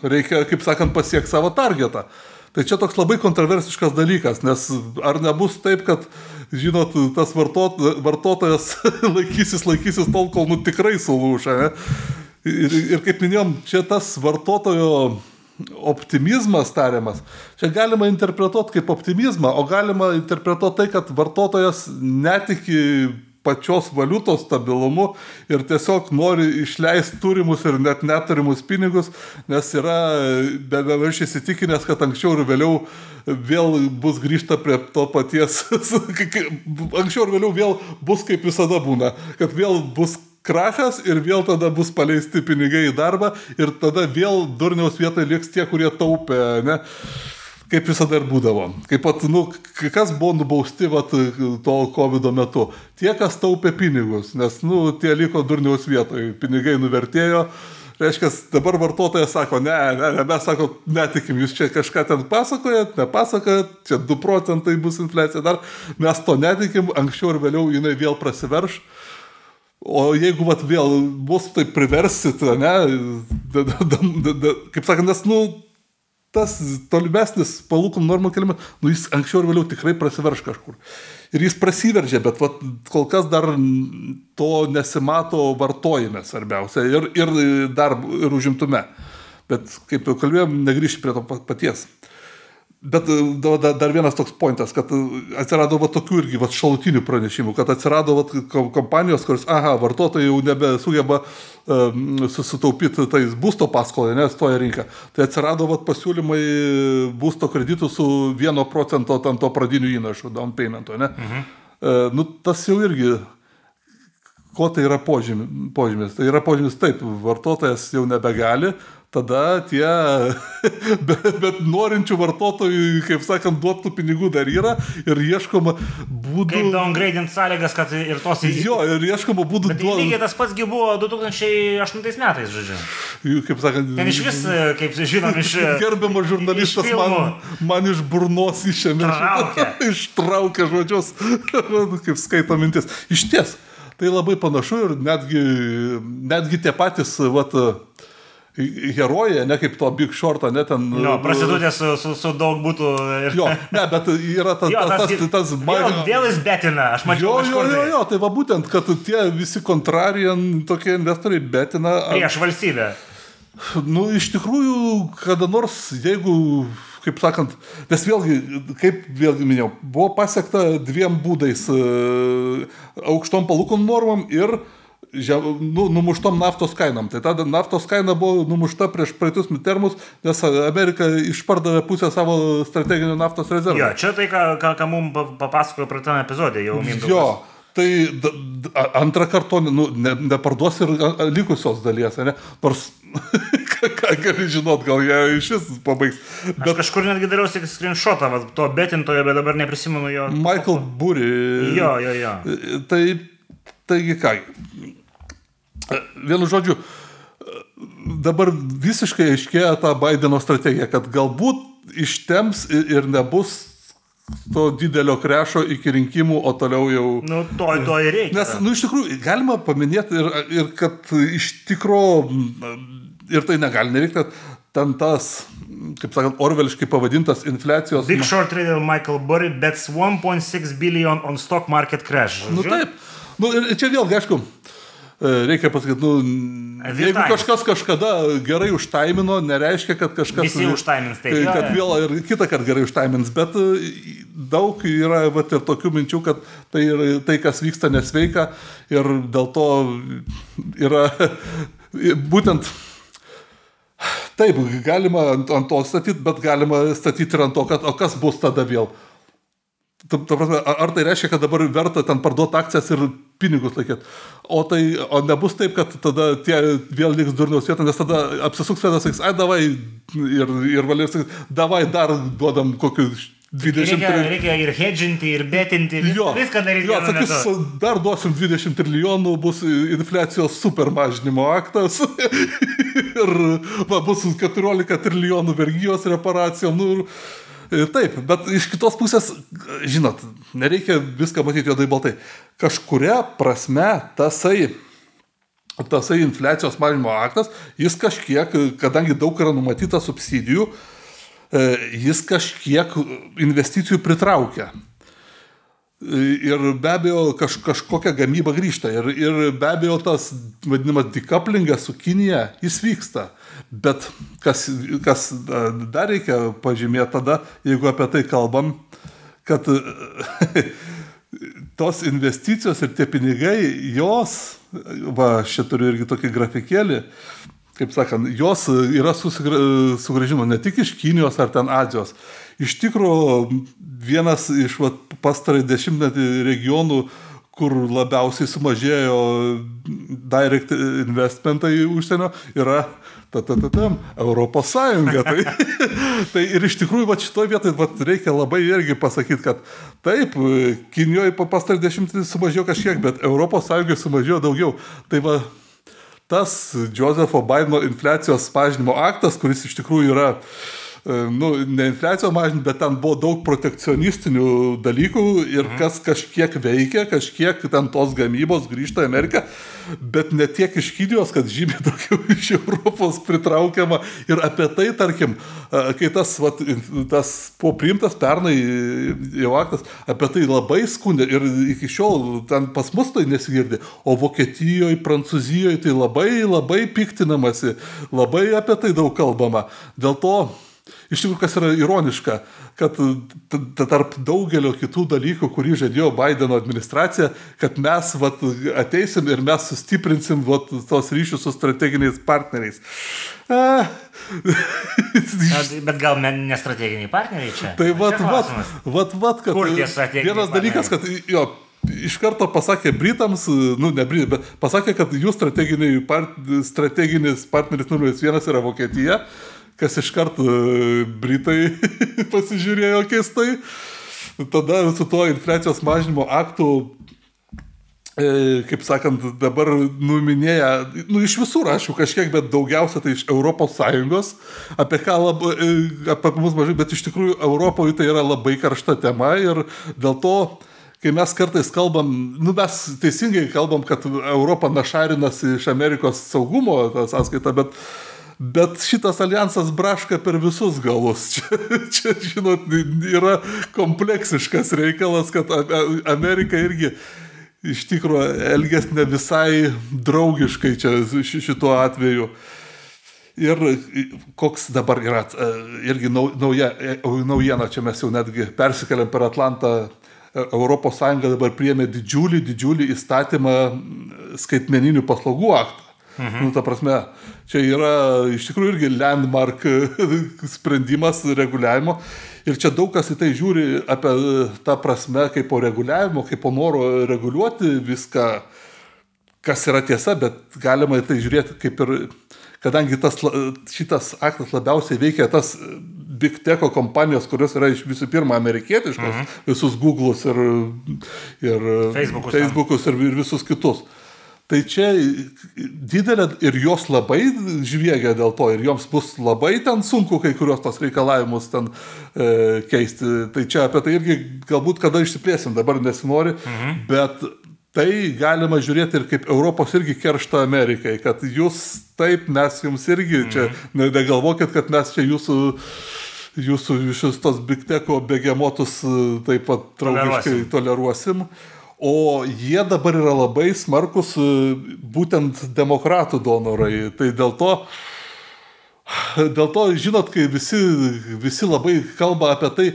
reikia, kaip sakant, pasiekti savo targetą. Tai čia toks labai kontroversiškas dalykas, nes ar nebus taip, kad, žinot, tas vartotojas laikysis tol, kol tikrai sulūša. Ne? Ir kaip minėjom, čia tas vartotojo optimizmas tariamas. Čia galima interpretuoti kaip optimizmą, o galima interpretuoti tai, kad vartotojas netiki pačios valiutos stabilumu ir tiesiog nori išleisti turimus ir net neturimus pinigus, nes yra beveik įsitikinęs, kad anksčiau ir vėliau vėl bus grįžta prie to paties, anksčiau ir vėliau vėl bus kaip visada būna, kad vėl bus krachas ir vėl tada bus paleisti pinigai į darbą ir tada vėl durniaus vietoj liks tie, kurie taupė, ne? Kaip visada ir būdavo. Kaip pat, kas buvo nubausti to COVID metu? Tie, kas taupė pinigus, nes, tie liko durniaus vietoj, pinigai nuvertėjo. Reiškia, dabar vartotojas sako, ne, mes sako, netikim, jūs čia kažką ten pasakojat, nepasakojat, čia 2 procentai bus infliacija dar, mes to netikim, anksčiau ir vėliau jinai vėl prasiverš. O jeigu vat, vėl bus tai priversit, ne, kaip sakant, nes, tas tolimesnis palūkanų normų kelimas, jis anksčiau ir vėliau tikrai prasiverš kažkur. Ir jis prasiveržė, bet vat, kol kas dar to nesimato vartojime svarbiausia ir užimtume. Bet kaip jau kalbėjom, negrįžti prie to paties. Bet dar vienas toks pointas, kad atsirado tokių irgi šalutinių pranešimų, kad atsirado kompanijos, kuris, vartotojai jau nebesugeba susitaupyti tais būsto paskolai, stoja rinka. Tai atsirado pasiūlymai būsto kreditų su 1% to pradinių įnašų, down paymento, ne? Tas jau irgi, ko tai yra požymis? Tai yra požymis taip, vartotojas jau nebegali, tada tie, bet norinčių vartotojų, kaip sakant, duotų pinigų dar yra ir ieškoma būdų... Kaip downgradint sąlygas, kad ir tos... Jo, ir ieškoma būdų... Bet lygiai tas pats buvo 2008 metais, žodžiu. Kaip sakant... Ten iš vis, kaip žinom, iš... Gerbiamas žurnalistas man iš burnos išėmė. Ištraukė žodžius, kaip skaito mintis. Iš ties, tai labai panašu ir netgi tie patys, herojai, ne kaip to Big Short'o, ne ten... Jo, prasidūtė su daug būtų... Ir... Jo, ne, bet yra tas... Vėl jis betina, aš mačiau kažkur. Jo, tai va būtent, kad tie visi contrarian tokie investoriai betina... Prieš valstybę. Iš tikrųjų, kada nors, jeigu, kaip sakant, nes vėlgi, kaip vėlgi minėjau, buvo pasiekta dviem būdais aukštom palūkanų normom ir numuštom naftos kainom. Tai tada naftos kaina buvo numušta prieš praeitus midtermus, nes Amerika išpardavė pusę savo strateginio naftos rezervų. Jo, čia tai, ką mums papasakojo praeitame epizode jau Mindaugas. Jo, tai antrą kartą neparduos ir likusios dalies, ne? Nors, ką gali žinot, gal jie iš vis pabaigs. Aš kažkur netgi dariausi screenshotą, to betintojo, bet dabar neprisimenu jo. Michael Burry. Jo. Taigi ką, vienu žodžiu, dabar visiškai aiškėja ta Bideno strategija, kad galbūt ištems ir nebus to didelio krešo iki rinkimų, o toliau jau... To ir reikia. Nes, iš tikrųjų, galima paminėti ir kad iš tikro, ir tai negali neveikti, kad ten tas, kaip sakant, orveliškai pavadintas infliacijos... Big Short trader Michael Burry bets 1.6 billion on stock market crash. Taip. Ir čia vėlgi, aišku, reikia pasakyti, jeigu kažkas kažkada gerai užtaimino, nereiškia, kad kažkas... Visi užtaimins, taip. Kad vėl ir kitą kartą gerai užtaimins, bet daug yra ir tokių minčių, kad tai kas vyksta nesveika ir dėl to yra būtent... Taip, galima ant to statyti, bet galima statyti ir ant to, kad o kas bus tada vėl. Ar tai reiškia, kad dabar verta ten parduoti akcijas ir pinigus laikyti? O nebus taip, kad tada tie vėl liks durniaus vietą, nes tada apsisuks vienas, sakys, davai, ir valės, davai dar duodam kokiu 20 Reikia ir hedžinti, ir betinti, viską daryti. Jo, sakys, dar duosim 20 trilijonų, bus infliacijos super mažinimo aktas ir bus 14 trilijonų vergijos reparacijom. Taip, bet iš kitos pusės, žinot, nereikia viską matyti juodai baltai. Kažkuria prasme tasai infliacijos mažinimo aktas, jis kažkiek, kadangi daug yra numatyta subsidijų, jis kažkiek investicijų pritraukia. Ir be abejo kažkokia gamyba grįžta. Ir be abejo tas vadinamas decouplingas su Kinija, jis vyksta. Bet kas dar reikia pažymėti tada, jeigu apie tai kalbam, kad tos investicijos ir tie pinigai, jos, čia turiu irgi tokį grafikėlį, kaip sakant, jos yra sugrąžino ne tik iš Kinijos ar ten Azijos. Iš tikrųjų, vienas iš pastarąjį dešimtmetį regionų, kur labiausiai sumažėjo direct investmentai užsienio, yra Europos Sąjunga. Tai ir iš tikrųjų šitoj vietoj reikia labai irgi pasakyti, kad taip, Kinijoje pastarąjį dešimtmetį sumažėjo kažkiek, bet Europos Sąjungoje sumažėjo daugiau. Tai tas Josepho Bideno infliacijos mažinimo aktas, kuris iš tikrųjų yra ne infliaciją mažinti, bet ten buvo daug protekcionistinių dalykų ir kas kažkiek veikia, kažkiek ten tos gamybos grįžta į Ameriką, bet ne tiek iš Kinijos, kad žymiai daugiau iš Europos pritraukiama. Ir apie tai, tarkim, kai tas buvo priimtas pernai jau aktas, apie tai labai skundė ir iki šiol ten pas mus tai nesigirdi, o Vokietijoje, Prancūzijoje tai labai piktinamasi, labai apie tai daug kalbama. Dėl to, iš tikrųjų, kas yra ironiška, kad tarp daugelio kitų dalykų, kurį žadėjo Bideno administracija, kad mes ateisim ir mes sustiprinsim tos ryšius su strateginiais partneriais. Bet gal ne strateginiai partneriai čia? Tai kad kur tie strateginiai vienas dalykas, kad iš karto pasakė Britams, ne Britai, bet pasakė, kad jų strateginis partneris numeris 1 yra Vokietija, kas iš karto Britai pasižiūrėjo keistai. Tada su tuo infliacijos mažinimo aktu, kaip sakant, dabar numinėja, iš visur aišku kažkiek, bet daugiausia tai iš Europos Sąjungos, apie mus mažai, bet iš tikrųjų Europoje tai yra labai karšta tema ir dėl to, kai mes kartais kalbam, mes teisingai kalbam, kad Europa našarinasi iš Amerikos saugumo sąskaitą, bet šitas alijansas braška per visus galus. Čia, žinot, yra kompleksiškas reikalas, kad Amerika irgi iš tikrųjų elgės ne visai draugiškai čia šituo atveju. Ir koks dabar yra irgi naujiena, čia mes jau netgi persikeliam per Atlantą, Europos Sąjunga dabar priėmė didžiulį įstatymą skaitmeninių paslaugų aktą. Ta prasme, čia yra iš tikrųjų irgi landmark sprendimas reguliavimo ir čia daug kas į tai žiūri apie tą prasme kaip po reguliavimo, kaip po noro reguliuoti viską, kas yra tiesa, bet galima į tai žiūrėti kaip ir, kadangi šitas aktas labiausiai veikia tas big techo kompanijos, kurios yra iš visų pirma amerikietiškos, visus Google'us ir Facebook'us ir visus kitus. Tai čia didelė ir jos labai žviegia dėl to ir joms bus labai ten sunku kai kurios tos reikalavimus ten keisti. Tai čia apie tai irgi galbūt kada išsiplėsim, dabar nesinori, bet tai galima žiūrėti ir kaip Europos irgi keršto Amerikai, kad jūs taip, mes jums irgi čia negalvokit, kad mes čia jūsų visus tos big techo begemotus taip pat draugiškai toleruosim. O jie dabar yra labai smarkus būtent demokratų donorai. Tai dėl to, žinot, kai visi labai kalba apie tai,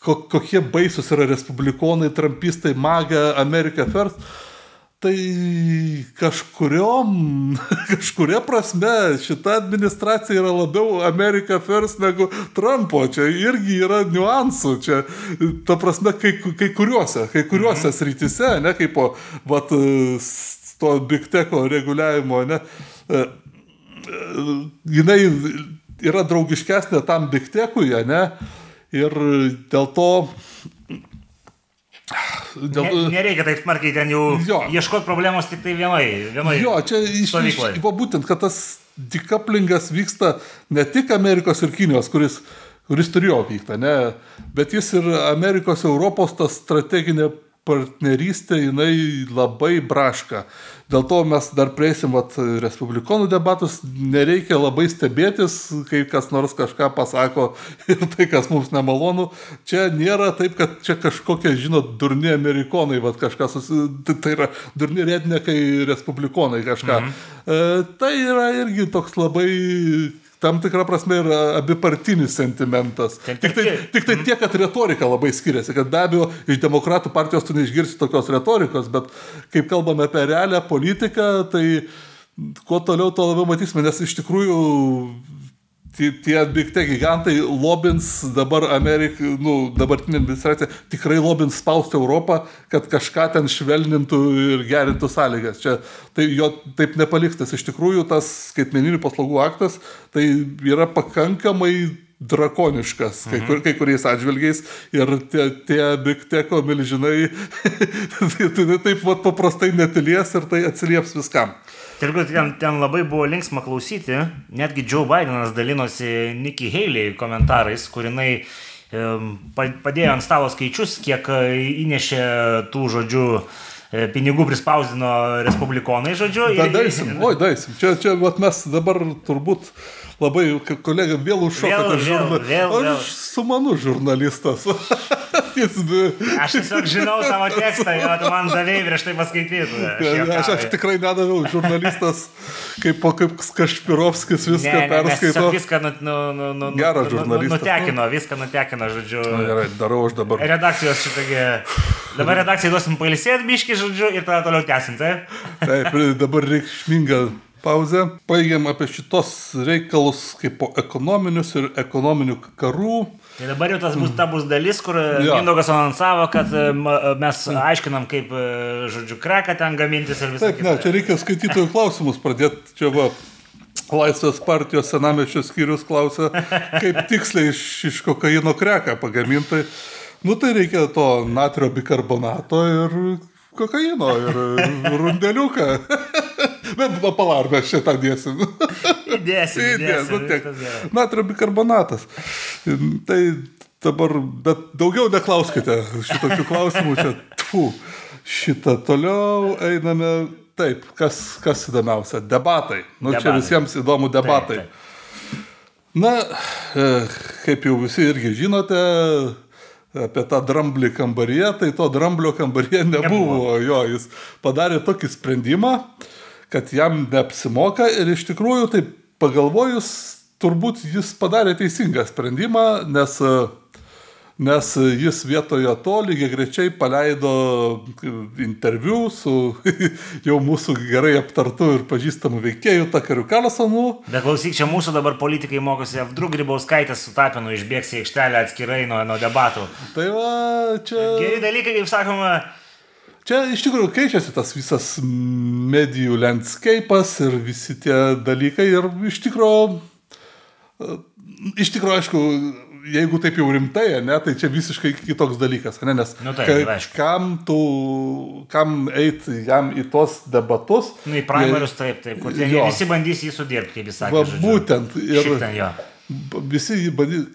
kokie baisus yra respublikonai, trumpistai, MAGA, America First, tai kažkuria prasme šita administracija yra labiau America First negu Trumpo. Čia irgi yra niuansų. Čia, ta prasme, kai kuriuose srityse, ne, kaip po to big techo reguliavimo, ne, jinai yra draugiškesnė tam big techui, ne, ir dėl to nereikia taip smarkiai ten jau ieškoti problemos tik tai vienai jo, čia būtent, kad tas decouplingas vyksta ne tik Amerikos ir Kinijos, kuris turėjo vykti, ne, bet jis ir Amerikos, Europos ta strateginė partnerystė, jinai labai braška. Dėl to mes dar prieisim respublikonų debatus, nereikia labai stebėtis, kai kas nors kažką pasako ir tai, kas mums nemalonu. Čia nėra taip, kad čia kažkokie, žinot, durni amerikonai, kažką tai yra durni rednekai respublikonai kažką. Tai yra irgi toks labai tam tikra prasme yra abipartinis sentimentas. Tik tai tiek, kad retorika labai skiriasi, kad be abejo iš demokratų partijos tu neišgirsi tokios retorikos, bet kaip kalbame apie realią politiką, tai kuo toliau, to labiau matysime, nes iš tikrųjų tie big tech gigantai lobins dabar dabartinė administracija tikrai lobins spausti Europą, kad kažką ten švelnintų ir gerintų sąlygas. Čia tai jo taip nepaliks. Iš tikrųjų tas skaitmeninių paslaugų aktas tai yra pakankamai drakoniškas kai kuriais atžvilgiais ir tie big teko milžinai taip vat paprastai netilies ir tai atsilieps viskam. Ten labai buvo linksma klausyti, netgi Joe Bidenas dalinosi Nikki Haley komentarais, kur jinai padėjo ant stalo skaičius, kiek įnešė tų žodžių pinigų prispausdino respublikonai žodžiu. Daisim. Čia vat mes dabar turbūt labai, kolega, vėl užšokate žurnalistas. Aš sumanų žurnalistas. Aš tiesiog žinau tavo tekstą, tu man davėjai prieš tai paskaityti. Aš tikrai nedaviau, žurnalistas kaip Kašpirovskis viską perskaito. Viską geras žurnalistas. Viską nutekino, žodžiu. Gerai, darau aš dabar. Redakcijos šitagi. Dabar redakcijai duosim pailsėti biškį, žodžiu, ir tada toliau tęsim, taip? Taip, dabar reikšminga pauzę. Baigiam apie šitos reikalus kaip ekonominius ir ekonominių karų. Tai dabar jau ta bus dalis, kur Mindaugas anonsavo, kad mes aiškinam, kaip, žodžiu, kreką ten gamintis ir visą kitą. Taip, ne, čia reikia skaitytojų klausimus pradėti. Čia va, Laisvės partijos Senamiesčio skyrius klausia, kaip tiksliai iš kokaino kreką pagamintai. Tai reikia to natrio bikarbonato ir kokaino ir rundeliuką. Bet palar, mes šitą dėsim. Įdėsim. Natrio bikarbonatas. Tai dabar, bet daugiau neklauskite šitokių klausimų. Šitą toliau einame. Taip, kas įdomiausia? Debatai. Čia visiems įdomu debatai. Taip. Kaip jau visi irgi žinote, apie tą dramblį kambaryje, tai to dramblio kambaryje nebuvo. Jis padarė tokį sprendimą, kad jam neapsimoka ir iš tikrųjų, tai pagalvojus, turbūt jis padarė teisingą sprendimą, nes jis vietoje to lygiai grečiai paleido interviu su jau mūsų gerai aptartu ir pažįstamu veikėju Takeriu Carlsonu. Bet klausyk, čia mūsų dabar politikai mokosi F2 Grybauskaitės su Tapinu išbėgs į aikštelę atskirai nuo debatų. Tai va, čia... Geri dalykai, kaip sakoma... Čia iš tikrųjų keičiasi tas visas medijų landscape'as ir visi tie dalykai ir iš tikrųjų, aišku, jeigu taip jau rimtai, tai čia visiškai kitoks dalykas, nes kam eiti jam į tos debatus. Į primarius taip, kur visi bandys jį sudirbti, kaip jis sakė. Būtent. Visi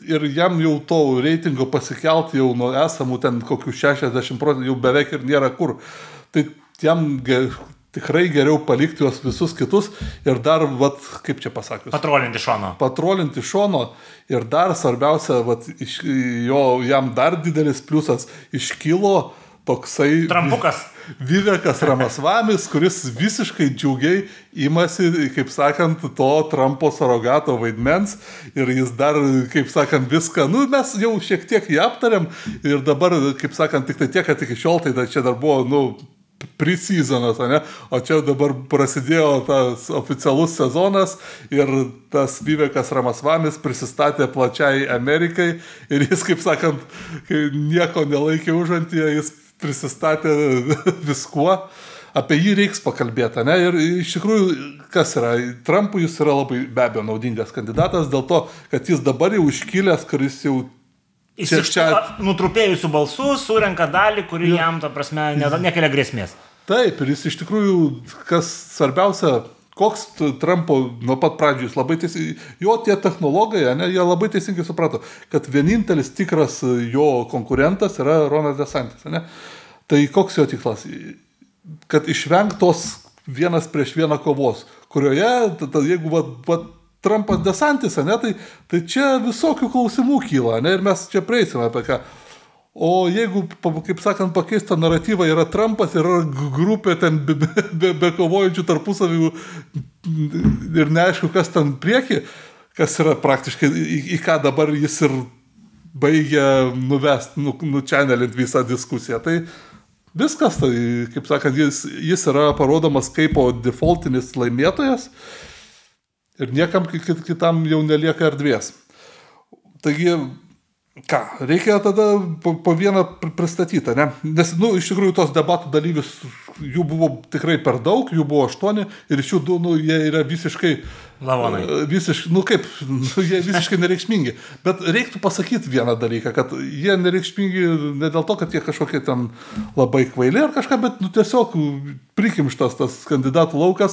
ir jam jau to reitingo pasikelti jau nuo esamų ten kokių 60% jau beveik ir nėra kur. Tai jam tikrai geriau palikti juos visus kitus ir dar, kaip čia pasakius, patrolinti šono ir dar svarbiausia, jam dar didelis pliusas iškilo toksai Trumpukas. Vivekas Ramasvamis, kuris visiškai džiugiai imasi, kaip sakant, to Trumpo surogato vaidmens ir jis dar, kaip sakant, viską, mes jau šiek tiek jį aptariam ir dabar, kaip sakant, tik tai tiek, kad iki šiol tai čia dar buvo, pre-seasonas, o čia dabar prasidėjo tas oficialus sezonas ir tas Vivekas Ramasvamis prisistatė plačiai Amerikai ir jis, kaip sakant, nieko nelaikė užantyje, jis prisistatė viskuo, apie jį reiks pakalbėti, ir iš tikrųjų, kas yra, Trumpui jis yra labai be abejo naudingas kandidatas, dėl to, kad jis dabar jau iškilęs, kuris jau nutrupėjusių balsų surenka dalį, kuri jam, ta prasme, nekelia grėsmės. Taip, ir jis iš tikrųjų, kas svarbiausia, koks Trumpo nuo pat pradžių, jis labai teisingai, jo tie technologai, jie labai teisingai suprato, kad vienintelis tikras jo konkurentas yra Ronas DeSantis, Tai koks jo tikslas? Kad išvengtos vienas prieš vieną kovos, kurioje, jeigu Trumpas DeSantis, tai čia visokių klausimų kyla, ir mes čia prieisime apie ką. O jeigu, kaip sakant, pakeista naratyva yra Trumpas ir yra grupė ten be kovojančių tarpusavių ir neaišku, kas ten prieki, kas yra praktiškai, į ką dabar jis ir baigia nuvesti, nučenelinti visą diskusiją. Tai viskas, tai, kaip sakant, jis yra parodomas kaip defaultinis laimėtojas ir niekam kitam jau nelieka erdvės. Taigi, ką, reikia tada po vieną pristatyti, Nes, iš tikrųjų, tos debatų dalyvius, jų buvo tikrai per daug, jų buvo 8 ir iš jų 2, jie yra visiškai Lavonai. Jie visiškai nereikšmingi. Bet reiktų pasakyti vieną dalyką, kad jie nereikšmingi ne dėl to, kad jie kažkokie ten labai kvaili ar kažką, bet tiesiog prikimštas tas kandidatų laukas.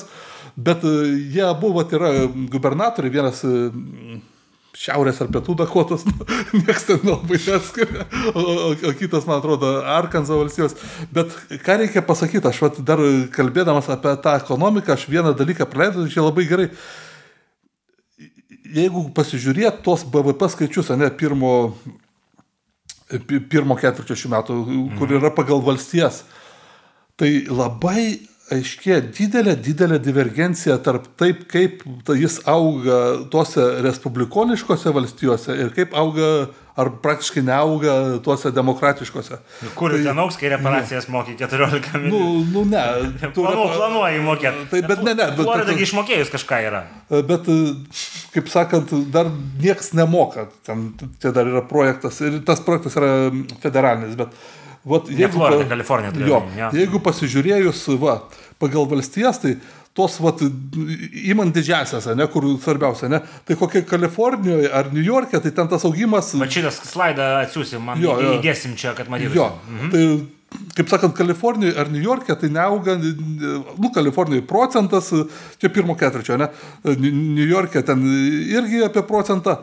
Bet jie abu yra gubernatoriai, vienas Šiaurės ar Pietų Dakotos, nieks ten labai neskiria, o kitas, man atrodo, Arkanzo valstijos. Bet ką reikia pasakyti, aš dar kalbėdamas apie tą ekonomiką, aš vieną dalyką praleidau, čia labai gerai. Jeigu pasižiūrėt tos BVP skaičius, ne, pirmo ketvirčio šių metų, kur yra pagal valstijas, tai labai aiškėja didelė divergencija tarp taip, kaip jis auga tuose respublikoniškose valstijose ir kaip auga, ar praktiškai neauga tuose demokratiškose. Kur ten augs, kai reparacijas mokė 14 milijonų? Ne. Planuoji mokėti. Tai, bet ne. Floridagi išmokėjus kažką yra. Bet, kaip sakant, dar nieks nemoka. Čia dar yra projektas ir tas projektas yra federalinis, bet Florida, Kalifornija. Jeigu pasižiūrėjus pagal valstijas, tai tos įmant didžiasias, kur svarbiausia, tai kokia Kalifornijoje ar New York'e, tai ten tas augimas... Bet šitas slaidą atsiūsim, man įdėsim čia, kad matytusim. Tai, kaip sakant, Kalifornijoje ar New York'e, tai neauga, Kalifornijoje procentas, čia pirmo ketvirčio, New York'e ten irgi apie procentą.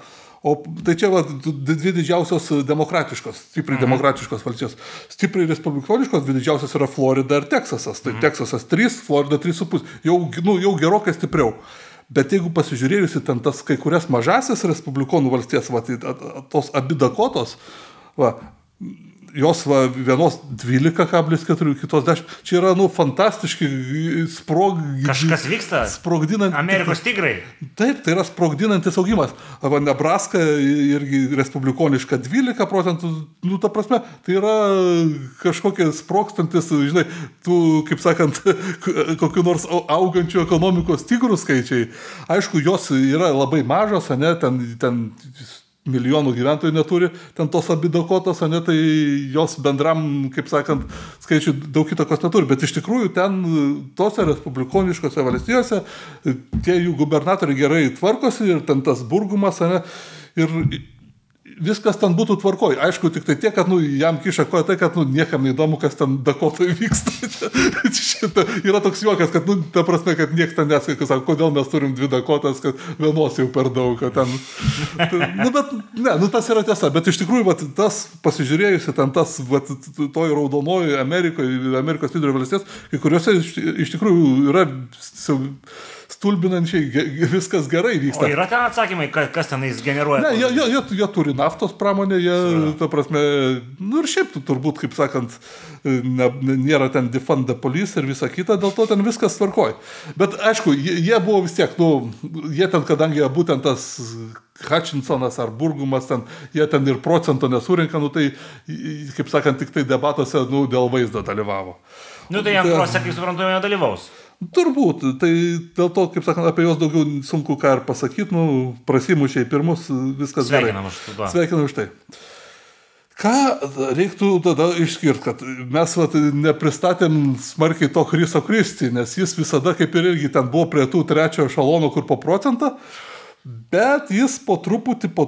O tai čia dvi didžiausios demokratiškos, stipriai demokratiškos valstijos. Stipriai respublikoniškos, dvi didžiausios yra Florida ir Teksasas. Tai Teksasas 3, Florida 3,5. Jau gerokai stipriau. Bet jeigu pasižiūrėjusi ten tas kai kurias mažasias respublikonų valstijas, tos abi Dakotos, jos vienos 12,4, kitos 10. Čia yra, fantastiški kažkas vyksta? Sprogdinant... Amerikos tigrai? Taip, tai yra sprogdinantis augimas. Nebraska irgi respublikoniška 12%. Ta prasme, tai yra kažkokie sprogstantis, žinai, kaip sakant, kokiu nors augančių ekonomikos tigrų skaičiai. Aišku, jos yra labai mažos, ten milijonų gyventojų neturi, ten tos abi Dakotos, tai jos bendram, kaip sakant, skaičių daug įtakos neturi, bet iš tikrųjų ten tose respublikoniškose valstijose tie jų gubernatoriai gerai tvarkosi ir ten tas burgumas, ir viskas ten būtų tvarkoj. Aišku, tik tai tiek, kad jam kiša koja tai, kad niekam neįdomu, kas ten Dakotoje vyksta. Yra toks juokas, kad, ta prasme, kad nieks ten neskaita, sako, kodėl mes turim 2 Dakotas, kad vienos jau per daug. Tas yra tiesa, bet iš tikrųjų, tas pasižiūrėjusi, ten tas, toj raudonoji Amerikos vidurio valstijos, kai kuriuose iš tikrųjų yra stulbinančiai viskas gerai vyksta. O yra ten atsakymai, kas tenais generuoja? Ne, jie turi naftos pramonę, ta prasme, ir šiaip turbūt, kaip sakant, nėra ten defund the police ir visa kita, dėl to ten viskas tvarkoj. Bet aišku, jie buvo vis tiek, jie ten, kadangi būtent tas Hutchinsonas ar Burgumas, jie ten ir procento nesurinka, tai, kaip sakant, tik tai debatuose dėl vaizdo dalyvavo. Tai antrose, kaip suprantu, nedalyvaus. Turbūt, tai dėl to, kaip sakant, apie juos daugiau sunku ką ir pasakyti, prasimušiai pirmus, viskas gerai. Sveikinam už tai. Ką reiktų tada išskirti, kad mes nepristatėm smarkiai to Chriso Christie, nes jis visada kaip ir irgi ten buvo prie tų trečiojo ešalono, kur po procentą, bet jis po truputį, O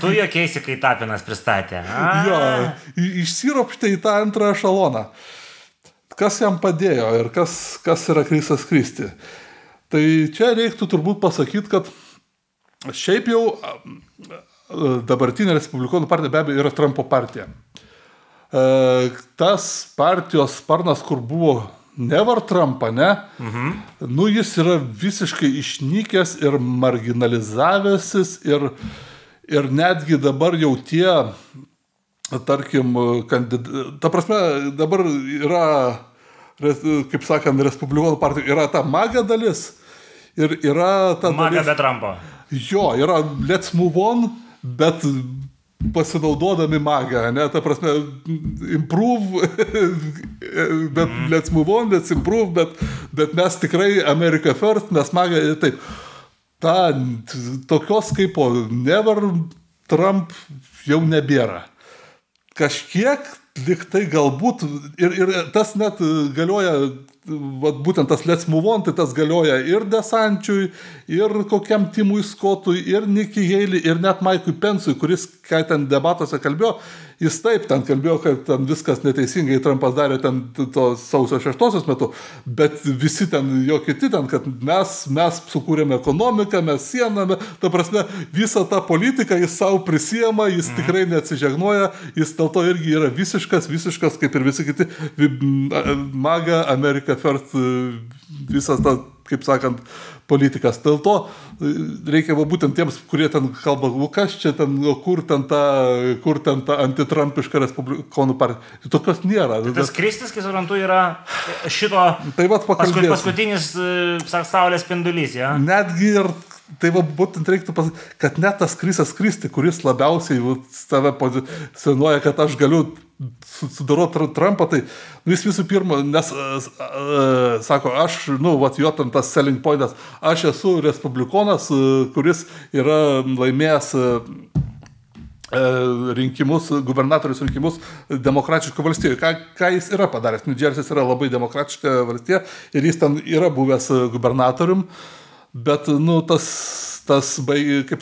tu juokeisi, kai Tapinas pristatė. Išsiropštė į tą antrą ešaloną. Kas jam padėjo ir kas yra Chrisas Christie. Tai čia reiktų turbūt pasakyti, kad šiaip jau dabartinė Respublikonų partija be abejo yra Trumpo partija. Tas partijos sparnas, kur buvo Never Trumpą, jis yra visiškai išnykęs ir marginalizavęsis ir netgi dabar jau tie, tarkim, ta prasme, dabar yra, kaip sakant, Respublikonų partija, yra ta MAGA dalis ir yra ta MAGA be Trumpo. Yra Let's Move On, bet pasinaudodami MAGA, ta prasme, improve, bet let's move on, let's improve, bet mes tikrai America First, mes MAGA, taip. Tokios kaip Never Trump jau nebėra. Kažkiek liktai galbūt, ir tas net galioja vat, būtent tas let's move on, tai tas galioja ir Desančiui, ir kokiam Timui Scottui, ir Nikki Haley, ir net Mike'ui Pence'ui, kuris, kai ten debatuose kalbėjo, jis taip ten kalbėjo, kad ten viskas neteisingai Trumpas darė ten to sausio 6 metu, bet visi ten, jo kiti ten, kad mes sukūrėme ekonomiką, mes siename, ta prasme, visą tą politiką jis savo prisiema, jis tikrai neatsižegnoja, jis dėl to irgi yra visiškas, kaip ir visi kiti, MAGA, America First, visas ta, kaip sakant, politikas. Dėl to reikia būtent tiems, kurie ten kalba, kas čia ten, kur ten ta antitrampiška respublikonų partija. Tokios nėra. Tas Kristis, kai suprantu, yra šito tai paskutinis saulės spindulys, ja? Netgi ir tai būtent reiktų pasakyti, kad net tas Krisas Kristi, kuris labiausiai save pozicionuoja, kad aš galiu sudaroti Trumpą, tai jis visų pirma, nes sako, aš, jo ten tas selling pointas, aš esu respublikonas, kuris yra laimėjęs gubernatorius rinkimus demokratiško valstijoje. Ką jis yra padaręs? New Jersey's yra labai demokratiška valstija ir jis ten yra buvęs gubernatorium. Bet, kaip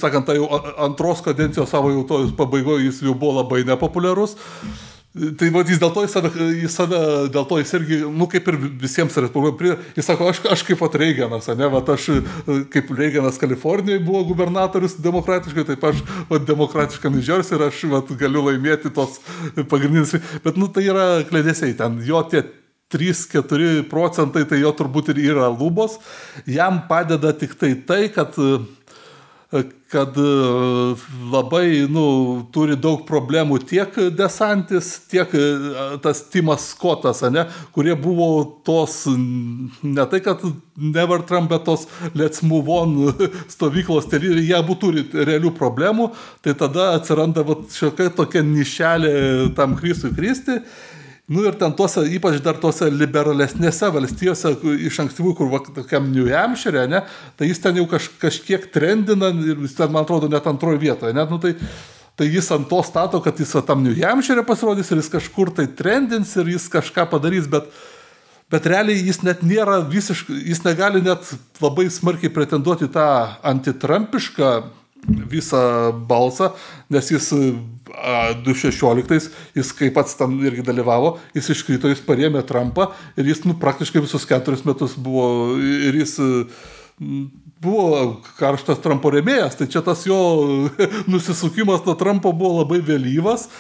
sakant, tai jau antros kadencijos savo jau to pabaigoje jis jau buvo labai nepopuliarus. Tai jis dėl to jis dėl to jis irgi, kaip ir visiems jis sako, aš kaip Reiganas, ne, aš kaip Reiganas Kalifornijoje buvo gubernatorius demokratiškai, taip aš demokratiškam New Jersey ir aš galiu laimėti tos pagrindinis. Bet, tai yra klėdesiai ten, jo tie 3-4%, tai jo turbūt ir yra lubos. Jam padeda tik tai, kad labai, turi daug problemų tiek Desantis, tiek tas Timas Scottas, ne, kurie buvo tos, ne tai, kad never Trump, bet tos let's move on stovyklos, tai jie abu turi realių problemų, tai tada atsiranda šiokia tokia nišelė tam Krisui Kristi. Ir ten ypač dar tose liberalesnėse valstijose iš ankstyvų, kur tokiam New Hampshire, ne, tai jis ten jau kažkiek trendina ir jis ten, man atrodo, net antroje vietoje. Ne, tai jis ant to stato, kad jis tam New Hampshire pasirodys ir jis kažkur tai trendins ir jis kažką padarys, bet realiai jis net nėra visiškai, jis negali net labai smarkiai pretenduoti tą antitrampišką visą balsą, nes jis 2016 jis kaip pats tam irgi dalyvavo, jis iškrito, jis parėmė Trumpą ir jis praktiškai visus 4 metus buvo ir jis buvo karštas Trumpo rėmėjas, tai čia tas jo nusisukimas nuo Trumpo buvo labai vėlyvas